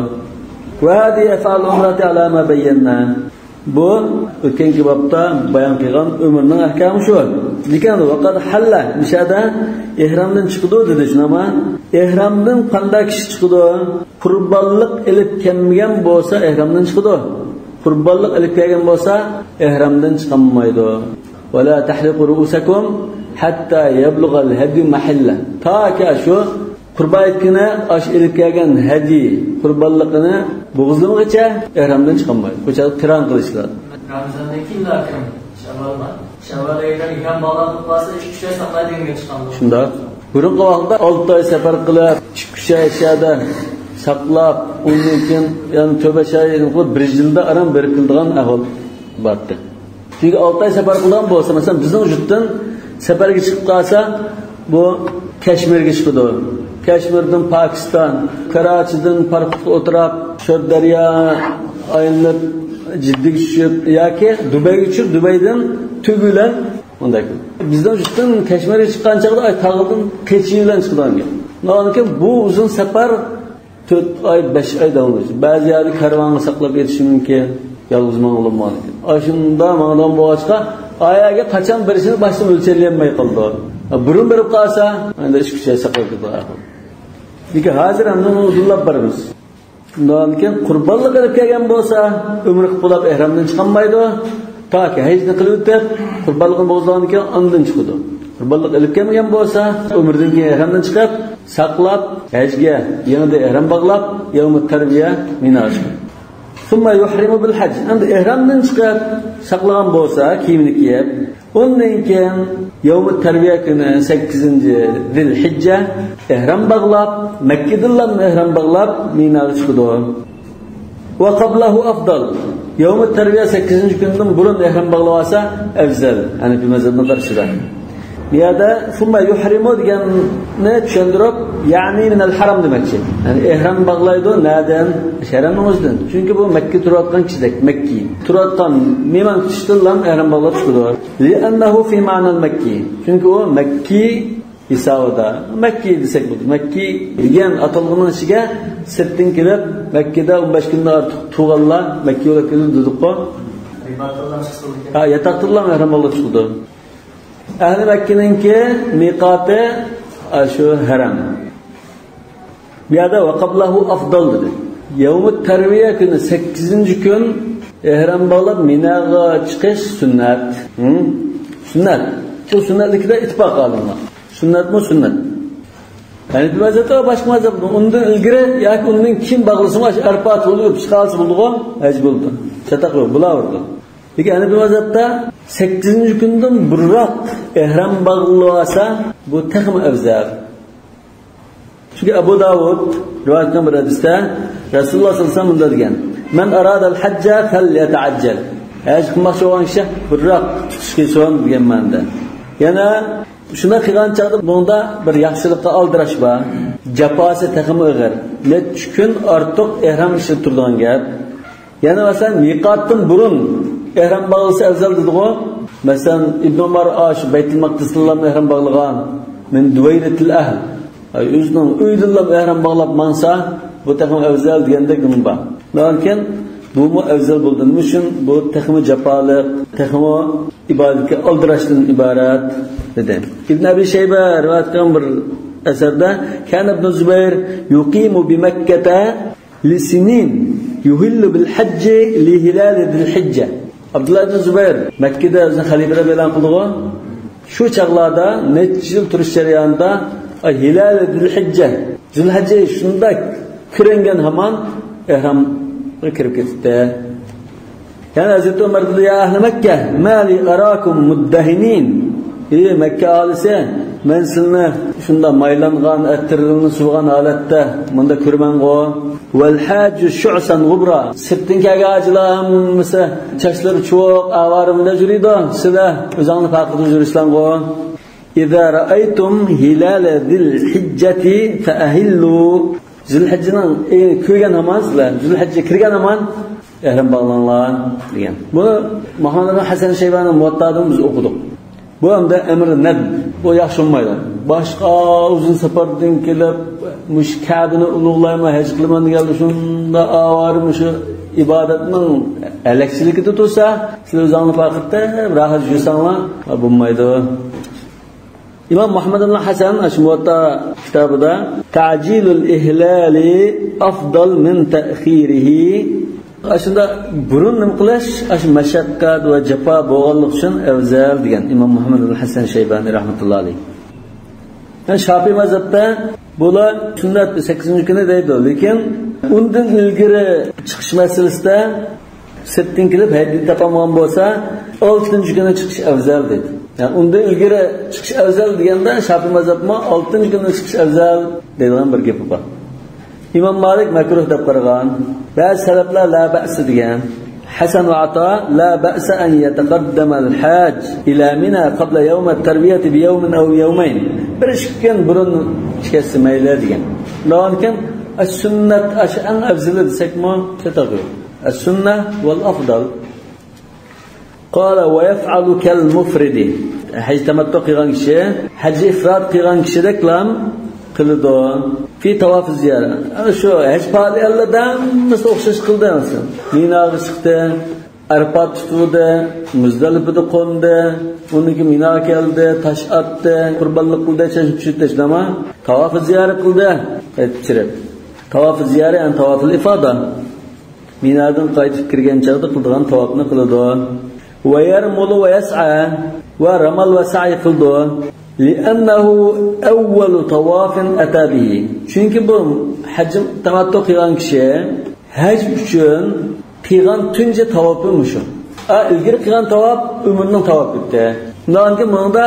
Va hadi afal umrati ala ma bayyana. Bu o'tgangi bobda bayon qilgan umrning ahkomi shu. Lekin va qad halla nishada ihramdan chiqdi dedi shunama. Ihramdan qanday kishi chiqdi? Qurbonlik ilib kelmagan bo'lsa ihramdan chiqdi. Qurbonlik ilib kelgan bo'lsa ihramdan chiqolmaydi. Va la tahliqu ru'usakum hatta yablug'al hadi mahalla. Ta ki şu qurbaytkina aş ilib kelgan hadi qurbonligini bo'g'izlimigacha ihramdan chiqolmaydi. Ko'chada qiron qilishlar. Ramazondagi kunlar kim? Shavval oyida ihrom bog'lab qolsa 2 oy saqlaydigan chiqadi. Shunda burunqi vaqtda 6 oy safar qilib, 2 oy ishada saqlab, undan keyin yani tövbe shayini qilib 1 yilda aram bir qildigan ahvol bordi. Çünkü 6 oy safar qilgan bo'lsa, masalan bizning vujuddan safarga chiqib qolsa, bu Kashmirga chiqadi. Kashmirdan Pokiston, Karachidan parqqa o'tirib, Shardaryo aylanib, jiddiy tushib yoki Dubayga tushib, Dubaydan tugulan unday. Bizdan vujuddan Kashmirga chiqqan chaqda ay tag'ildan kechiy bilan chiqadigan. Lekin bu uzun safar 4 ay 5 ay davom etadi. Ba'zi yerda karvonni saqlab yetishi mumkin, yolg'iz ma'lumot. Ashunda ma'lum bo'lsa ayaga qachon birishini boshdan o'lchanolmay qoldi. Burun berib qolsa, endi ish kuchi saqlab ketadi. Lekin hozir ham uni uzullab boramiz. Undan keyin qurbonlik qilib kelgan bo'lsa, umr qilib ihramdan chiqolmaydi. Toki hajni qilib o'tib, qurbonlikni bo'zdan keyin ondan chiqadi. Qurbonlik qilib kelmagan bo'lsa, umrdan keyin ihramdan chiqib, saqlab, hajga yanada ihrom bog'lab, yawmut tarbiya minash. Summa yuhrimu bil hajj. Endi ihramdan chiqib, saqlagan bo'lsa, kiyimni kiyib, ondan keyin yawmut tarbiya kuni 8-Zilhijja ihrom bog'lab, Makkadan ihrom bog'lab Minaga chiqdi. Va qablahu afdal. Yawmut tarbiya 8-kundan burun ihrom bog'lab olsa afzal. Hanifi mazhabida qarshida. Bu yerda summa yuhrimu deganni tushuntirib, ya'ni minal haram demoqchi. Ya'ni ihrom bog'laydi nadan? Haramning o'zidan. Chunki bu Makka turayotgan kishidak, Makki. Turayotgan mehmon kishillar ihrom bog'lab chiqadi. Li'annahu fi ma'nal makki. Chunki u Makki hisobida. Makki desak bo'ladi. Makki degan atalg'inin ishiga sirtdan kelib, Makkada 15 kundan ortiq turganlar Makka yo'lga keldi dedik-ku. Ha, yataqtirlar ihrom bog'lab chiqadi. Ahli Makkaninki miqoti shu haram. Bu yerda vaqablahu afdal dedi. Yevmut tarviya kuni 8-kun ihrom bog'lab Minaga chiqish sunnat. Sunnat. Bu sunnatlikda ittifoq qilingan. Sunnatmi sunnat. Yani bir mazhabda başka mazhabda ondan ilgiri yoki undan kim bog'lasa arpat bo'lib chiqarsa bo'ldi-ku, haj bo'ldi. Chataq yo'q, bo'laverdi. Lekin ana bir mazhabda 8-kundan burroq ihrom bog'lasa bu taxmi afzal. Çünkü Abu Davud rivoyat qilgan bir hadisda Rasululloh sollallohu alayhi vasallam bunday degan: "Man arada al-hajja falyata'ajjal." Haj qilmoqchi bo'lgan kishi burroq tutishga so'n degan ma'noda. Yana shuna qilgan chaqda bunda bir yaxshilikqa aldirash bor. Jafosi taxmi og'ir. Necha kun ortiq ihrom ishib turgan gap. Yana masalan miqotdan burun ihrom bog'lasa afzal dedi-ku. Masalan Ibn Umar Baytul Maqdisdan ihrom bog'lagan min duwayratil ahl. O'zining uydidan ihrom bog'lab mansa bu taxmi afzal degandek nima bor. Lekin bu mu afzal bo'lganmi uchun bu taxmi jafoliq, taxmi ibodatga aldirashdan iborat dedi. Ibn Abi Shayba rivoyat qilgan bir asarda kana ibn Zubayr yuqimu bi Makkah li sinin yuhillu bil hajj li hilal dhil hijja. Abdullah ibn Zubayr Makkada o'zining xalifaligi bilan qilgan shu chaqlarda necha yil turish jarayonida hilal dhil hijja, Zulhijja shunda kirengan hamon ihrom kirib ketdi. Yani Hazreti Ömer dedi ya ahli Mekke mali arakum muddahinin. Mekke ahalisi men sizni shunda maylangan, attirilgan, suvgan holatda bunda ko'rman-ku. Val hajju shu'san g'ubra. Sirtin kagajilar hammasi chachlari cho'q, avarimda yuridi. Sizlar o'zingni farqida yurishlar-ku. İza ra'aytum hilal zil hijjati fa ahillu. Zulhijjaning ko'rgan namozlar, Zulhijja kirgan namon ihrom bog'lanlar degan. Buni Muhammad Hasan Shaybaning Muvatta'dan biz o'qidik. Bu hamda amr nad, bu yaxshi bo'lmaydi. Boshqa uzun safardan kelib mush Ka'bani ulug'layman, haj qilaman degan shunda avarim shu ibodatning alakchiligida tursa, siz o'zingizni faqatda rahat yursanglar, bo'lmaydi. İmam Muhammad ibn Hasan Muvatta kitabida ta'jilul ihlali afdal min ta'khirihi. Aslında burun nim qilish ash mashaqqat va jafo bo'lganlik uchun afzal degan İmam Muhammad ibn Hasan Shaybani rahmatullohi alayh. Yani Shafiy mazhabda bular sunnat 8-kuni deydi, lekin undan ilgari chiqish masalasida sirtdan kelib hadis topolgan bo'lsa 6-kuni chiqish afzal deydi. Yani undan ilgari chiqish afzal deganda Shafiy mazhabma 6-kuni chiqish afzal deydigan bir gap bor. İmam Malik makruh deb qaragan. Ba'zi salaflar la ba's degan. Hasan va Ata la ba's an yataqaddama al-hajj ila Mina qabla yawm at-tarbiyah bi yawmin aw yawmayn. Bir kun burun chiqsa mayli degan. Lekin as-sunnat ash'an afzal desakmi tatag'ir. As-sunnah wal afdal. Qala wa yaf'alu kal mufridi. Haj tamattu qilgan kishi, haj ifrod qilgan kishidek lam qildi. Fi tavaf ziyara. Ana shu haj faoliyatlardan nasıl o'xshash qildi masalan. Minaga chiqdi, Arafat tutdi, Muzdalifada qo'ndi, uniki Mina keldi, tosh otdi, qurbonlik qildi, tashlama, tavaf ziyara qildi, aytchirib. Tavaf ziyara yani tavaful ifoda. Minadan qaytib kirgan chaqda qilgan tavafni qildi. Va yarmulu va yas'a va ramal va sa'i qildi. لأنه أول طواف أتى به. Çünkü bu hacim tamattu qilgan kishi haj uchun qilgan tunji tavofimish. Ilgari qilgan tavof umrning tavofi edi. Undan bunda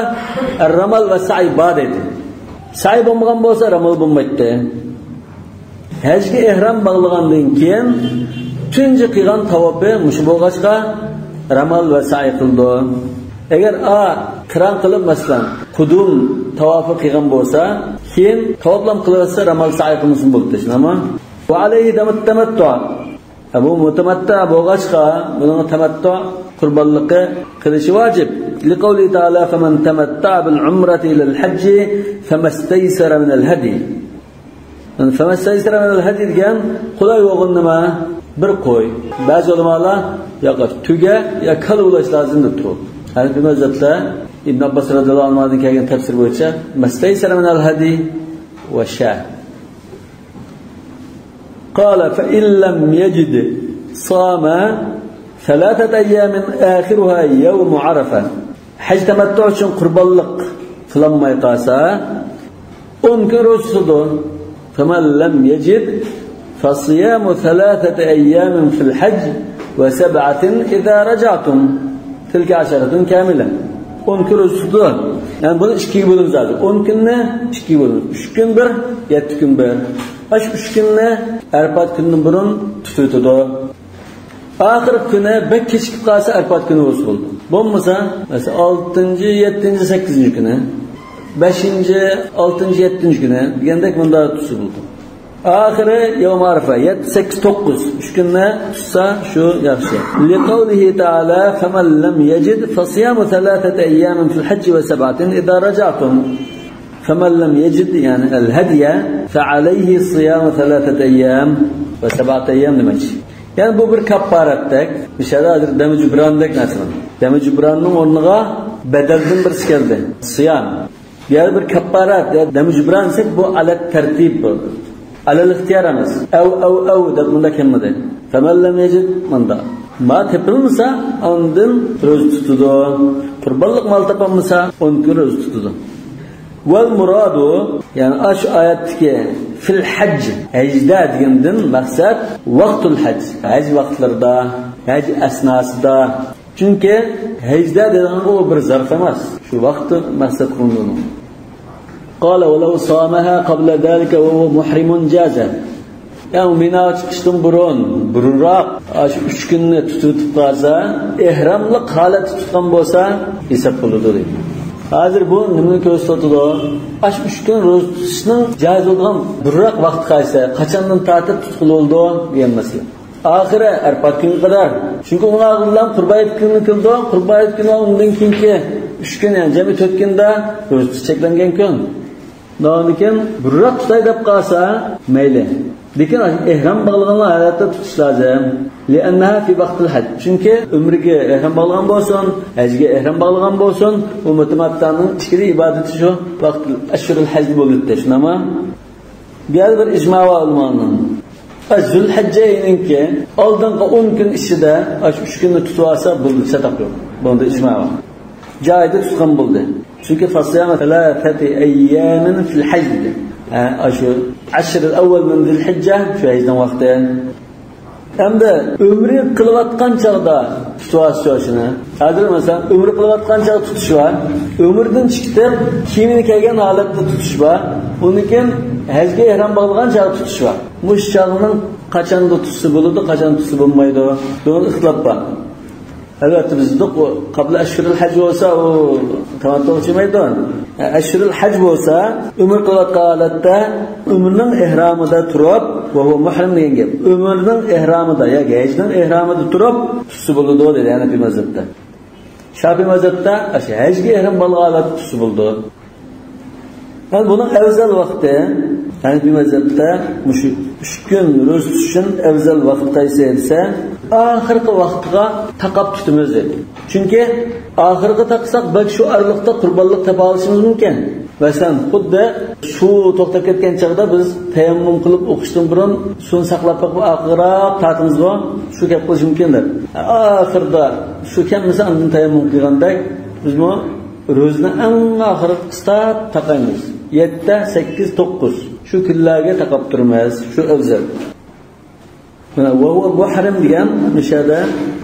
ramal va sa'i bor edi. Sa'i bo'lmagan bo'lsa ramal bo'lmaydi. Hajga ihrom bog'lagandan keyin tunji qilgan tavofi mush bo'lg'achqa ramal va sa'i qildi. Agar qiron qilib masalan qudum tavofi qilgan bo'lsa, keyin tavoflam qilarsa ramal sa'i qilsin bo'ldi. Shunami? Va alayhi tamattu. Bu mutamatta bo'lg'achqa, buning tamattu qurbonliqi qilishi vojib. Liqawli ta'ala faman tamatta'a bil umrati ila al-hajj famastaysara min al-hadi. Famastaysara min al-hadi degan qulay bo'lgan nima? Bir qo'y. Ba'zi ulamolar yo'q, tuga yo kal ulash lozim deb turadi. Hanifi mazhabda Ibn Abbos radhiyallohu anhudan kelgan tafsir bo'yicha mastaysara min al-hadi va sha. قال فإن لم يجد صام 3 أيام آخرها يوم عرفة. حج تمتع için qurbanliq qilmay qolsa 10 kun ro'za tutadi. فمن لم يجد فصيام 3 أيام في الحج و7 إذا رجعتم تلك 10 كاملة. 10 kun ro'za tutadi. Yani bunu 2 bölüm zaten. 10 kunni 2 bölüm. 3 kun bir, 7 kun bir. Aş 3 kunni Arafat kunidan burun tutadi. Oxir kuni bir kechikib qolsa Arafat kuni o'z bo'ldi. Bo'lmasa, masalan 6-chi, 7-chi, 8-chi kuni, 5-chi, 6-chi, 7-chi kuni degandek bunda tutsa bo'ldi. Oxiri yawm Arafa 7, 8, 9 3 kunni tutsa shu yaxshi. Liqawlihi ta'ala faman lam yajid fasiyamu 3 ayyamin fil hajj wa 7 idza raja'tum. فمن لم يجد يعني الهدي فعليه صيام 3 أيام و7 أيام demek. Yani bu bir kaparattek. Dışarıda demi cübrandek nasıl? Demi cübranın onluğa bedelden bir geldi. Siyam. Diğer bir kaparat. Demi cübran ise bu alet tertip bu. Alel ihtiyarımız. Ev da bunda kemmede. فمن لم يجد manda. Ma tepilmese ondan roz tutudu. Kurbanlık mal tapamasa 10 gün roz tutudu. Vel muradu yani aş ayetteki fil hac hecda degenden maksat vaktul hac. Hac vaktlarda, hac esnasında. Çünkü hecda degen o bir zarf emas. Şu vakti maksat kılındı. Qala ve lev samaha qabla zalika ve huve muhrimun jaza. Yani mina çıkıştan burunroq aş 3 kunni tutib qalsa, ihramlik holat tutgan bo'lsa hesab bo'ladi. Hazır bu nimani ko'rsatadi? Aş 3 kun ro'za tutishning joiz bo'lgan burroq vaqt qaysi? Qachondan tortib tutqil bo'ldi degan masala. Oxiri Arafat kuni qadar. Chunki ular bilan Qurbayit kuni qildi. Qurbayit kuni undan keyingi 3 kun, yani jami 4 kunda ro'za cheklangan kun. Lekin burroq tutay deb qolsa, mayli. Lekin ihrom bog'laganlar holatda tutish lozim. Li'annaha fi vaqtil haj. Chunki umriga ihrom bog'lagan bo'lsin, hajga ihrom bog'lagan bo'lsin, u mutamattaning ichki ibodati shu vaqtil ashhurul haj bo'ladi. Shunami? Diğer bir ijmo va ulmoning. Zulhajjayningki oldingi 10 kun ichida 3 kunni tutib olsa bo'ldi, sadaq yo'q. Bunda ijmo va. Joyida tutgan bo'ldi. Chunki fasiyama 3 ayyamin fil hajj. Aşı 10 avval min Zilhicce şu hecdan vaqti. Hamda ömrü qılayotgan chaqda tutishni. Hozir masalan ömrü qılayotgan chaqda tutish var. Ömrdan chiqib kiyimini kiygan holatda tutish var. Undan hajga ihrom bog'lagan chaqda tutish var. Bu chaqning qachonda tutsa bo'ladi, qachon tutsa bo'lmaydi. Buni ixtilof bor. Albatta bizda qabla ashhurul haj bo'lsa u tamattu chimaydi. Ashhurul haj bo'lsa umr qilayotgan holatda umrning ihromida turib va u muhrim degan gap. Umrning ihromida yoki hajning ihromida turib tutsa bo'ladi dedi Hanafi mazhabda. Shafiy mazhabda hajga ihrom bo'lgan holatda tutsa bo'ladi. Yani bunun evzel vakti Hanafi mazhabda mushu 3 kun ro'za tutishning evzel vaqti qaysi esa oxirgi vaqtga taqab tutamiz dedi. Chunki oxirgi taqsak balki shu araliqda qurbonlik topa olishimiz mumkin. Masalan, xuddi shu to'xtab ketgan chaqda biz tayammum qilib o'qishdan burun suvni saqlab qo'yib oxirroq tatimizga shu gap qilish mumkindir. Oxirda shu kelmasa undan tayammum qilganda biz bu ro'zni eng oxirgi qisqa taqaymiz. 7, 8, 9 şu kunlarga taqab turamiz. Shu afzal. Mana va muhrim degan mishada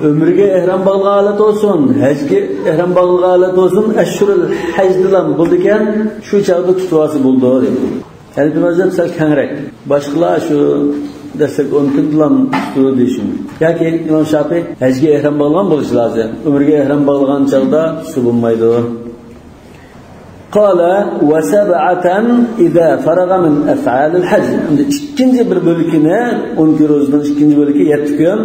umriga ihrom bog'lagan holat bo'lsin, hajga ihrom bog'lagan holat bo'lsin, ashhurul haj bilan bo'lgan shu chaqda tutib olsa bo'ldi dedi. Hanafi mazhab sal kengroq. Boshqalar shu desek 10 kun bilan tutuyor deyishim. Yoki İmam Şafii hajga ihrom bo'lgan bo'lishi lozim. Umrga ihrom bo'lgan chog'da su bo'lmaydi. Qala wa sab'atan idza faraga min af'al al-hajj. İkinci bir bölükünü 12 ro'zdan ikinci bölükü 7 kun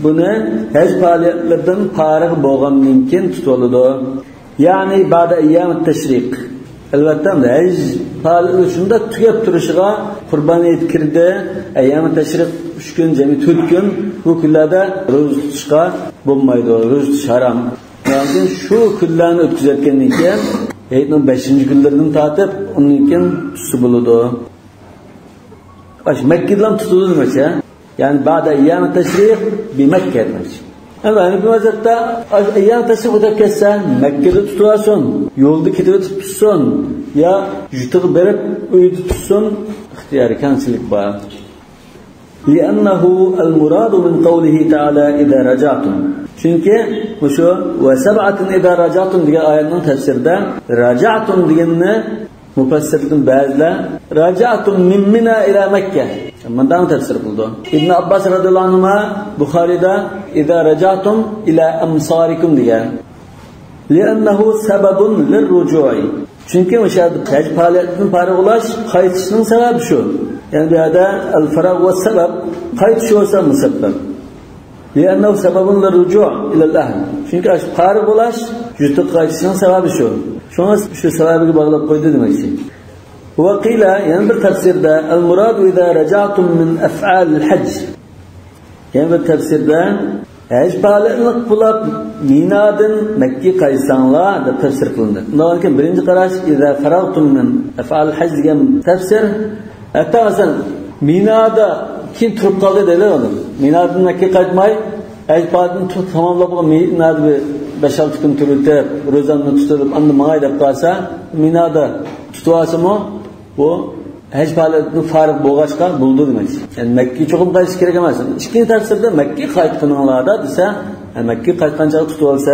buni haj faoliyatlaridan farigh bo'lgandan keyin tutuladi. Ya'ni ba'da ayyam at-tashriq. Albatta haj faoliyati shunda tugab turishiga Qurban hayiti kirdi. Ayyam at-tashriq 3 kun, jami 4 kun bu kunlarda ro'za tutishga bo'lmaydi. Ro'za tutish harom. Yani şu kunlarni o'tkazayotgandan keyin hayitning 5-kunlaridan tortib undan keyin tutsa bo'ladi. Makkadan tutuldi demakchi. Yani ba'da ayyam at-tashriq bi Makka demakchi. Yani bu vaziyatda ayyam at-tashriq o'tib ketsa, Makkada tutasan, yo'lda ketib tutsun ya yutiq berib uyda tutsun, ixtiyoriy kamchilik bor. Li'annahu al-muradu min qawlihi ta'ala idza raja'tum. Çünkü bu şu ve sab'atun idza raja'tum degan oyatning tafsirida raja'tum deganni mufassirlardan ba'zilar raja'tum min Mina ila Makka bundan tafsir qildi. Ibn Abbas radhiyallohu anhu Buxoriyda idza raja'tum ila amsarikum degan. Li'annahu sababun lirruju'i. Çünkü o'sha haj faoliyatidan farigh bo'lish qaytishning sababi shu. Yani bu yerda al-faragh va sabab qaytish bo'lsa musabbab. لأنه سبب للرجوع إلى الأهل. Çünkü farigh bo'lish yutuq qaytishning sababi shu. Shunga shu sababiga bog'lab qo'ydi demakchi. Va qila yana bir tafsirda al-murad idza raja'tum min af'al al-hajj. Yana bir tafsirda haj faoliyatini qilib Minadan Makka qaytsanglar deb tafsir qilindi. Undan keyin birinchi qarash idza faragtum min af'al al-hajj degan tafsir hatta masalan Minada kim turib qoldi deydi odam. Minadan Makka qaytmay, haj faoliyatini tamomlab Minada 5-6 kun turib, ro'zani tutib, endi mangay deb qolsa, Minada tutibasimi, bu haj faoliyatini farigh bo'lg'achqa bo'ldi demak. Yani Makka cho'qim qaytish kerak emas. Ikkinchi tafsirda Makka qaytqaninglarda desa, Makka qaytgancha tutib olsa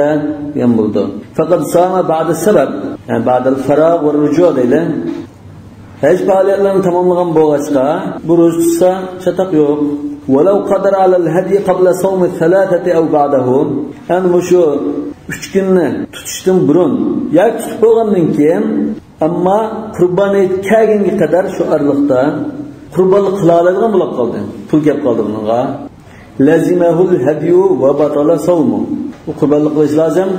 ham bo'ldi. Faqat sama ba'da sabab, yani ba'da al-faragh va ar-ruju' deydi. Haj faoliyatlarini tamomlagan bo'lg'achqa bu ro'za tutsa chataq yo'q. Walau qadara alal hadi qabla sawm al-thalathati aw ba'dahu. Yani bu shu 3 kunni tutishdan burun yoki tutib bo'lgandan keyin ammo qurbon hayit kelgunga qadar shu arliqda qurbonlik qila oladigan bo'lib qoldi. Pul kelib qoldi bunga. Lazimahul hadyu va batala sawmu. Bu qurbonlik qilish lozim.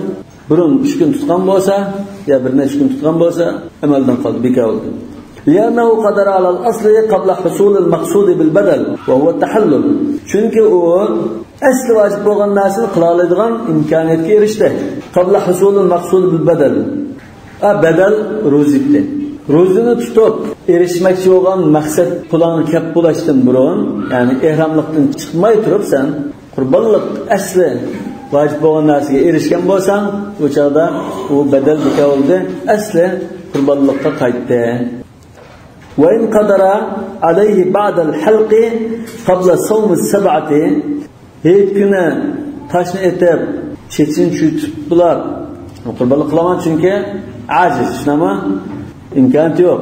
Burun 3 kun tutgan bo'lsa, ya bir necha kun tutgan bo'lsa, amaldan qoldi, bekor bo'ldi. لأنه قدر على الأصل قبل حصول المقصود بالبدل وهو التحلل. Çünkü o asli vacib bo'lgan narsani qila oladigan imkoniyatga erishdi. Qabla husulul maqsud bil badal. Badal ro'zikdi. Ro'zini tutib erishmoqchi bo'lgan maqsad pulni kap bo'lishdan burun, ya'ni ihromlikdan chiqmay turib sen qurbonlik asli vacib bo'lgan narsaga erishgan bo'lsang, o'sha chog'da u badal bekor bo'ldi, asli qurbonlikqa qaytdi. وإن قدر عليه بعد الحلق قبل صوم السبعة هيك كنا taşını etib çetin çütüp bular qurbanlik qilaman çünkü aciz shinama imkoniyat yo'q.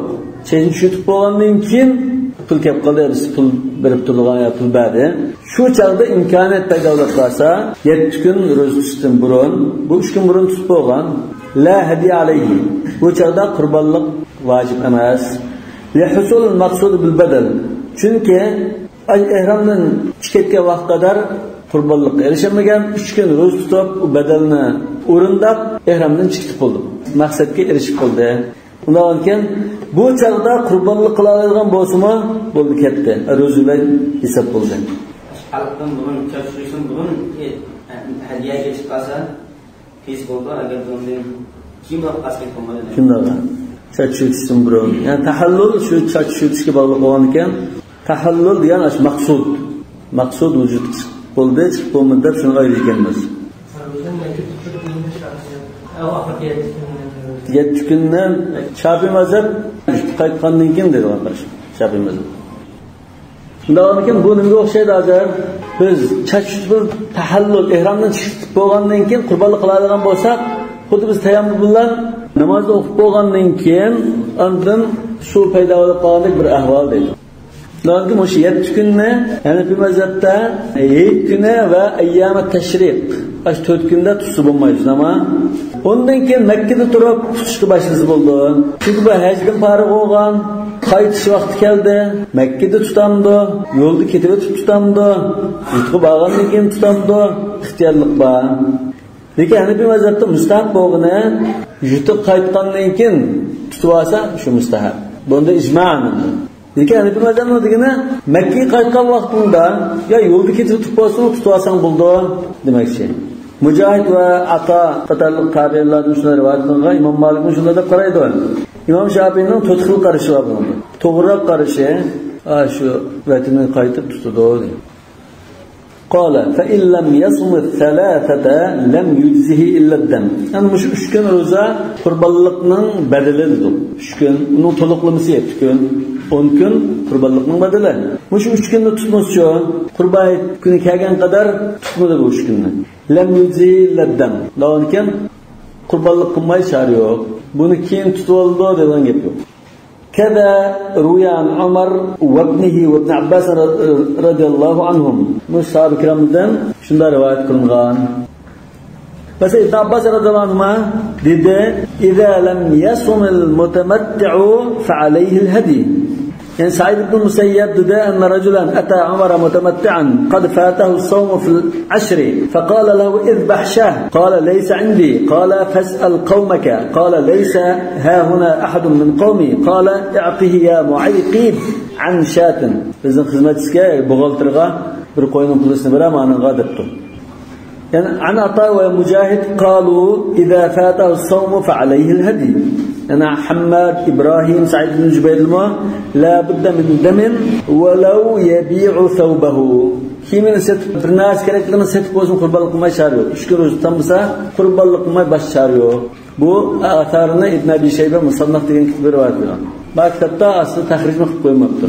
Çetin çütüp bo'lgandan keyin pul kelib qoldi, biz pul berib turgan ya pul berdi. Shu chog'da imkoniyat paydo bo'lib qolsa 7 kun ro'za tutishdan burun, bu 3 kun burun tutib bo'lgan la hadiya alayhi. Bu chog'da qurbonlik vojib emas. Lihusul maqsud bil badal. Çünkü ihramdan chiqayotgan vaqt qadar qurbonlikqa erishamagan 3 kun ro'za tutib, u badalni o'rindab ihramdan chiqib bo'ldi. Maqsadga erishib qoldi. Undan keyin bu chog'da qurbonlik qila oladigan bo'lsa-mu, bo'ldi ketdi. Ro'zalar hisob bo'ldi. Xalqdan burun chaqirishdan burun hadiyaga chiqsa, tez bo'ldi agar bundan kimroq qasd qilmadi. Shunday. Saç şutishdan burun. Yani tahallul shu saç shutishga bog'liq bo'lgan ekan. Tahallul degan ash maqsud. Maqsud vujud bo'ldi, chiqib bo'lmadi deb shuni aytganmiz. 7 kundan Shafiy mazhab qaytgandan keyin dedi arkadaş. Shafiy mazhab. Undan keyin bu nimaga o'xshaydi hozir? Biz saç shutib tahallul ihromdan chiqib bo'lgandan keyin qurbonlik qiladigan bo'lsak, xuddi biz tayammum bilan namozni o'qib bo'lgandan keyin ondan suv paydo bo'lib qolgan bir ahvol deydi. Lakin o 7 günni Hanefi mazhabda Eid günü ve ayyam-ı teşrik 4 günde tutsa bo'lmaydi ama ondan keyin Mekke'de turib tutishga boshlasa bo'ldi. Chunki bu hajdan farq bo'lgan, qaytish vaqti keldi. Mekke'de tutamdi, yo'lda ketib o'tib tutamdi, yutib olgandan keyin tutamdi, ixtiyorlik bor. Lekin Hanefi mazhabda mustahab bo'lgani yutib qaytgandan keyin tutib olsa shu mustahab. Bunda ijmo'an. Lekin Hanefi mazhabida degani Mekke'ga qaytgan vaqtida ya yo'lda ketib o'tib bo'lsa tutib olsang bo'ldi demakchi. Mücahid ve Ata qatorliq tabiinlardan shunday rivoyat qilingan Imom Malikning shunday deb qaraydi. Imom Shafi'ning to'txil qarashi bor bunda. To'g'riroq qarashi shu vatini qaytib tutadi. Qala fa in lam yasum ath-thalathata lam yujzihi illa ad-dam. Ana shu 3 kun roza qurbonlikning badalidir. 3 kun uning to'liqlamasi 7 kun. 10 kun qurbonlikning badali. Shu 3 kunni tutmoqchi, qurbon kuni kelgan qadar tutmadi bu 3 kunni. Lam yujzihi illa ad-dam. Lakin qurbonlik qilmay shar yo'q. Buni keyin tutib oldi degan gap yo'q. كذا روي عن عمر وابنه وابن عباس رضي الله عنهم صحابة كرامدان شنو روايات كلنغان بس ابن عباس رضي الله عنهما dedi إذا لم يصم المتمتع فعليه الهدي. يعني سعيد بن المسيب dedi أن رجلا أتى عمر متمتعا قد فاته الصوم في العشر فقال له اذبح شاه قال ليس عندي قال فاسأل قومك قال ليس ها هنا أحد من قومي قال اعطه يا معيقيب عن شاة bizning xizmatchiga buxgalterga bir qo'yning pulisini beraman debdi. يعني عن عطاء ومجاهد قالوا إذا فاته الصوم فعليه الهدي. أنا حماد إبراهيم سعيد بن جبير لا بد من دم ولو يبيع ثوبه. Kimin set bir nas kerakligini setib o'zini qurbonlik qilmay shariyo. 3 kun o'zi tamsa qurbonlik qilmay bosh shariyo. Bu asarni Ibn Abi Shayba Musannaf degan kitobda rivoyat qilingan. Bu kitobda asli tahrijni qilib qo'ymoqdi.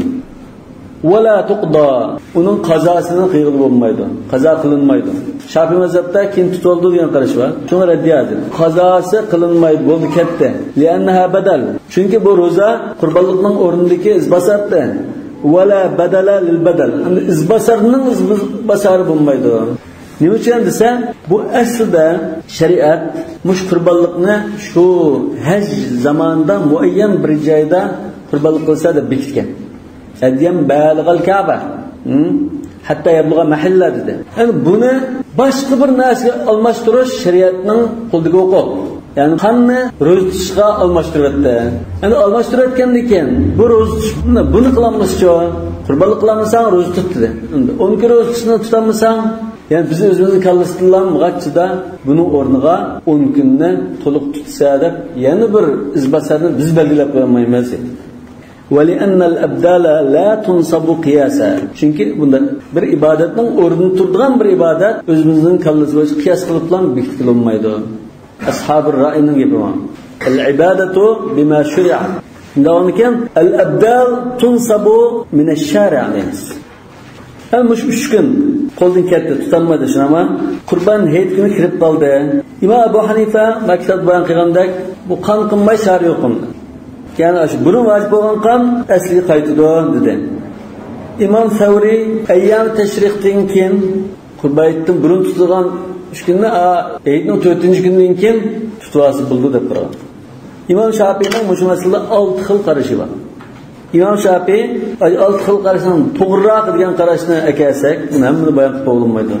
Wala tuqda. Uning qazosini qilib bo'lmaydi. Qazo qilinmaydi. Shafiy mazhabda keyin tutoldi degan qarash bor. Shunga raddiyadi. Qazosi qilinmaydi, bo'ldi ketdi. Li'annaha badal. Chunki bu roza qurbonlikning o'rnidagi izbasardi. Wala badala lil badal. Endi izbasarning izbasari bo'lmaydi. Nima uchun desa, bu aslida shariat mush qurbonlikni shu haj zamonida muayyan bir joyda qurbonlik qilsa deb bekitgan. Adiyam balg'al Ka'ba. Hatta yablug'a mahalla dedi. Yani buni boshqa bir narsaga almashtirish shariatning qo'lidagi huquq. Yani qanni ro'za tutishga almashtiryapti. Yani almashtirayotgandan keyin bu ro'za buni qilamiz-chi, qurbonlik qilamisan ro'za tutdi. Endi 10 kun ro'za tutishni tutamisan, yani biz o'zimizning kallastillamg'achida buning o'rniga 10 kunni to'liq tutsa deb yana bir izbasarni biz belgilab qo'ymaymiz. وَلِأَنَّ الْأَبْدَالَ لَا تُنْصَبُ قِيَاسًا. Çünkü bunda bir ibadetin o'rnini turadigan bir ibadet o'zimizning kallasi bo'yicha qiyos qilib bilan bekitilmaydi. Ashab-ur ra'yning gapi bor. Al-ibadatu bima shuri'a. Undan al-abdal tunsabu min ash-shari' deymiz. Mush 3 kun qo'ldan ketdi, tutilmadi shunama. Qurban hayit kuni kirib qoldi. Imom Abu Hanifa maktab bayon qilgandek bu qon qilmay shar yo'qim. Yani bunun vacip olan kan asli qaytidi dedi. İmam Savri ayyam teşrikten keyin qurbaytdan burun tutilgan 3 kunni Eidning 4-kundan keyin tutuvasi bo'ldi deb qaradi. İmam Shafi'ning mush masalada 6 xil qarashi bor. İmam Shafi 6 xil qarashdan to'g'riroq degan qarashni akasak, buni hammani bayon qilib bo'lmaydi.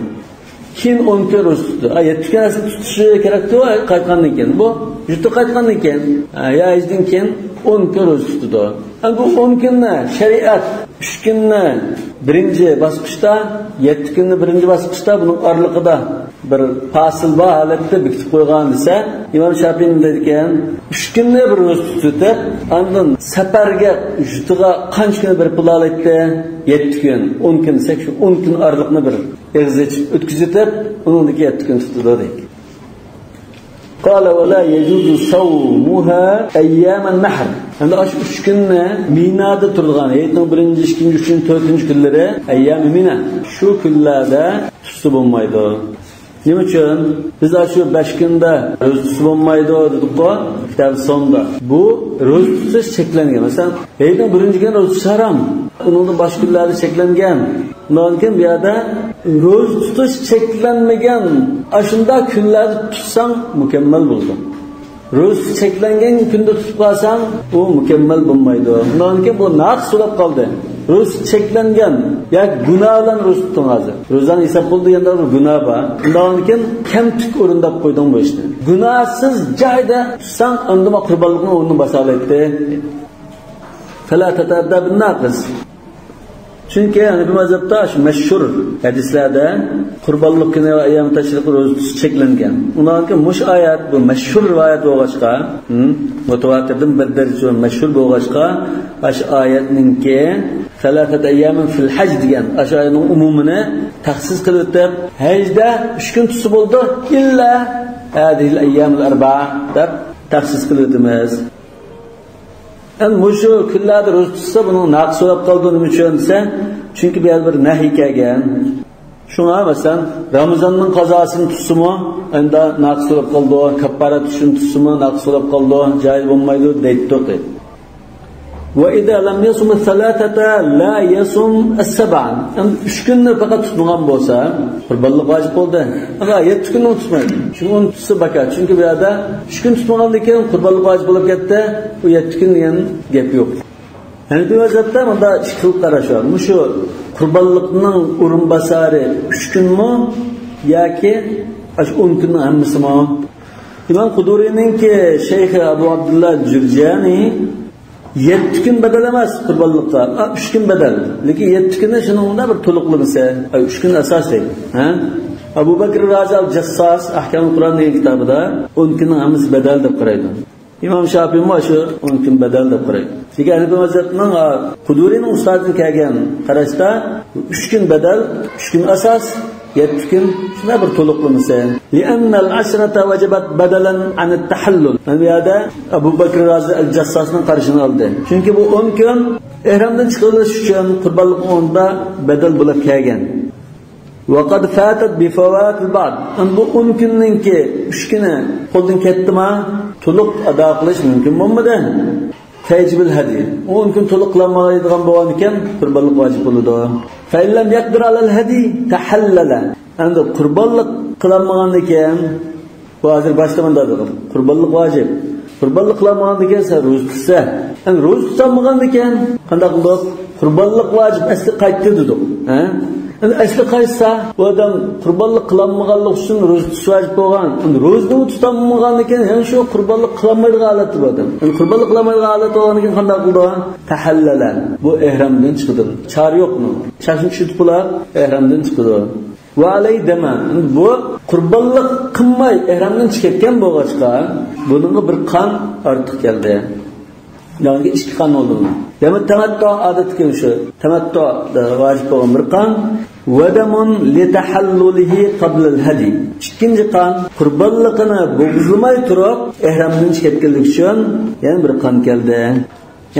Keyin 10 kun ro'za tutdi. 7 kun asli tutishi kerak-ku qaytgandan keyin. Bu juda qaytgandan keyin, ya izdan keyin 10 kun ro'za tutdi. Bu 10 kunni shariat 3 kunni birinchi bosqichda, 7 kunni birinchi bosqichda buning oralig'ida bir fasil bor holatda bekitib qo'ygan desa, Imom Shafiy deydigan 3 kunni bir ro'za tutib, ondan safarga jutiga qancha kun bir pul oladi? 7 kun, 10 kun, 10 kun oraliqni bir eg'zich o'tkazib, uningdagi 7 kun tutdi deydi. قال ولا يجوز صومها ايام النحر. Endi aş 3 kunni Minada turgan, aytning 1-chi, 2-chi, 3-chi, 4-chi kunlari ayyam Mina. Shu kunlarda tutsa bo'lmaydi. Nima uchun? Biz shu 5 kunda ro'za tutib bo'lmaydi dedik-ku, kitob sonda. Bu ro'za tutish cheklangan. Masalan, haydan birinchi kun ro'za tutish harom. Uning boshqa kunlari cheklangan. Undan keyin bu yerda ro'za tutish cheklanmagan. Ashunda kunlarni tutsang mukammal bo'ldi. Ro'za cheklangan kunda tutib qolsang, u mukammal bo'lmaydi. Undan keyin bu naqs bo'lib qoldi. Ro'za cheklangan, yoki gunoh bilan ro'za tutding hozir. Ro'zani hisob qildi deganda bir gunoh bor. Undan keyin kamtik o'rindab qo'yding bu ishni. Gunohsiz joyda tutsang, unda qurbonlikni o'rnini bosa oladi. Fala tatadda bin naqis. Chunki bu mazhabda shu mashhur hadislarda qurbonlik kuni va ayyom tashriq ro'za tutish cheklangan. Undan keyin mush oyat bu mashhur rivoyat bo'lg'achqa, mutawatirdan bir daraja mashhur bo'lg'achqa, shu oyatninki salatat ayyamin fil hajj degan shu oyatning umumini taxsis qilib o'tib, hajda 3 kun tutsa bo'ldi illa hadil ayyamul arba'a deb taxsis qilib o'tamiz. Mushu kunlarda ro'za tutsa buni naqs bo'lib qoldi nima uchun desa, chunki bu yer bir nahiy kelgan. Shunga masalan Ramazonning qazosini tutsimi, unda naqs bo'lib qoldi, kaffara tutishni tutsimi, naqs bo'lib qoldi, joy bo'lmaydi deydi. Va idza lam yasum ath-thalathata la yasum as-sab'a. 3 kunni faqat tutmagan bo'lsa, qurbonlik vojib bo'ldi. Agar 7 kunni tutmaydi. Chunki uni tutsa bakat. Chunki bu yerda 3 kun tutmagandan keyin qurbonlik vojib bo'lib ketdi. U 7 kun degan gap yo'q. Yani bu mazhabda bunda ikki xil qarash bor. Shu qurbonlikning o'rinbosari 3 kunmi yoki 10 kunning hammasimi? İmam Quduriyninki Shayx Abu Abdullah Jurjani 7 kun badal emas qurbonlikqa, 3 kun badal. Lekin 7 kunni shuningda bir to'liqlamasa, 3 kun asosiy. Abu Bakr Razi al-Jassas Ahkamul Qur'on degan kitobida 10 kunning hammasi badal deb qaraydi. İmam Shafi'i mo shu 10 kun badal deb qaraydi. Lekin bu mazhabning Quduriyning ustozidan kelgan qarashda 3 kun badal, 3 kun asos, 7 kun shuna bir to'liqlamasa. Li'anna al-ashrata wajabat badalan an at-tahallul. Bu yerda Abu Bakr Razi al-Jassasning qarashini oldi. Chunki bu 10 kun ihramdan chiqilish uchun qurbonlik o'rnida badal bo'lib kelgan. Vaqad fatat bi fawat al-ba'd. Bu 10 kunninki 3 kuni qo'ldan ketdimi, to'liq ado qilish mumkin bo'lmadi. Fayjibil hadi. 10 kun to'liq qilmaydigan bo'lgan ekan, qurbonlik vojib bo'ladi. Fa illam yaqdir alal hadi tahallala. Endi qurbonlik qilmagan ekan, bu hozir boshdan dedim. Qurbonlik vojib. Qurbonlik qilmagan ekan, ro'za tutsa. Endi ro'za tutmagan ekan, qanday qilib? Qurbonlik vojib asli qaytdi dedik. Endi asli qaytsa, bu odam qurbonlik qilmaganlik uchun ro'za tutish vojib bo'lgan. Endi ro'zani tutmagan ekan, yana shu qurbonlik qilmaydigan holat bu odam. Endi qurbonlik qilmaydigan holat bo'lgan ekan qanday qildi? Tahallala. Bu ihramdan chiqdi. Char yo'qmi? Shashni tushib bular ihramdan chiqdi. Va alay dama. Bu qurbonlik qilmay ihramdan chiqayotgan bo'lg'achqa, buning bir qon ortiq keldi. Yani 2 qon oldu. Demek tamattu odatga shu. Tamattu da vojib bo'lgan bir qon va damun li tahallulihi qabla al-hadi. Ikkinchi qon qurbonlikni buzilmay turib ihramdan chiqayotganlik uchun yana bir qon keldi.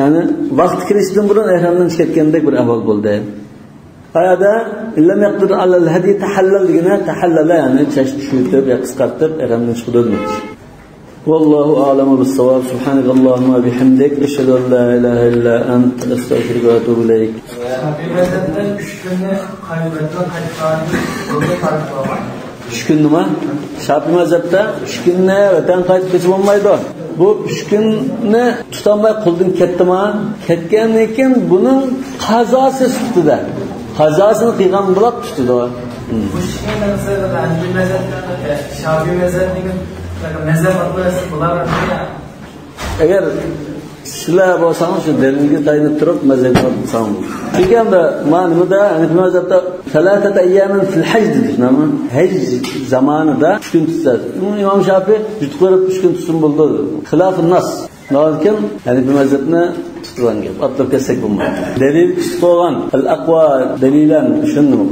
Yani vaqt kirishdan burun ihramdan chiqayotgandek bir ahvol bo'ldi. Ayada illam yaqdir al-hadi tahallal degani tahallala, yani chash tushirib yoki qisqartirib ihramdan chiqdi demak. والله أعلم بالصواب. سبحانك اللهم وبحمدك أشهد أن لا إله إلا أنت أستغفرك وأتوب إليك. Üç gün mü? Şafii mezhepte 3 günne vatan qaytib ketib olmaydi. Bu 3 günni tutamay qo'ldan ketdimi? Ketgandan keyin buning qazosi ustida. Qazosini qilgan bo'lib tutdi. Bu shunday masalada mezhepte Şafii mezhebining mezhep atlası bular eğer sizlar bo'lsangiz shu dalilga tayanib turib mazhab olsangiz. Chunki hamda mana bu da mezhepte salatat ayyamin fil hajj dedikmi? Hajj zamanida 3 kun tutadi. İmam Şafii yutuqarib 3 kun tutsin bo'ldi. Xilofun nas. Lekin yani bu mezhepni tutgan gap. Atlab ketsak bo'lmaydi. Dalil tutgan al-aqwa dalilan shunday.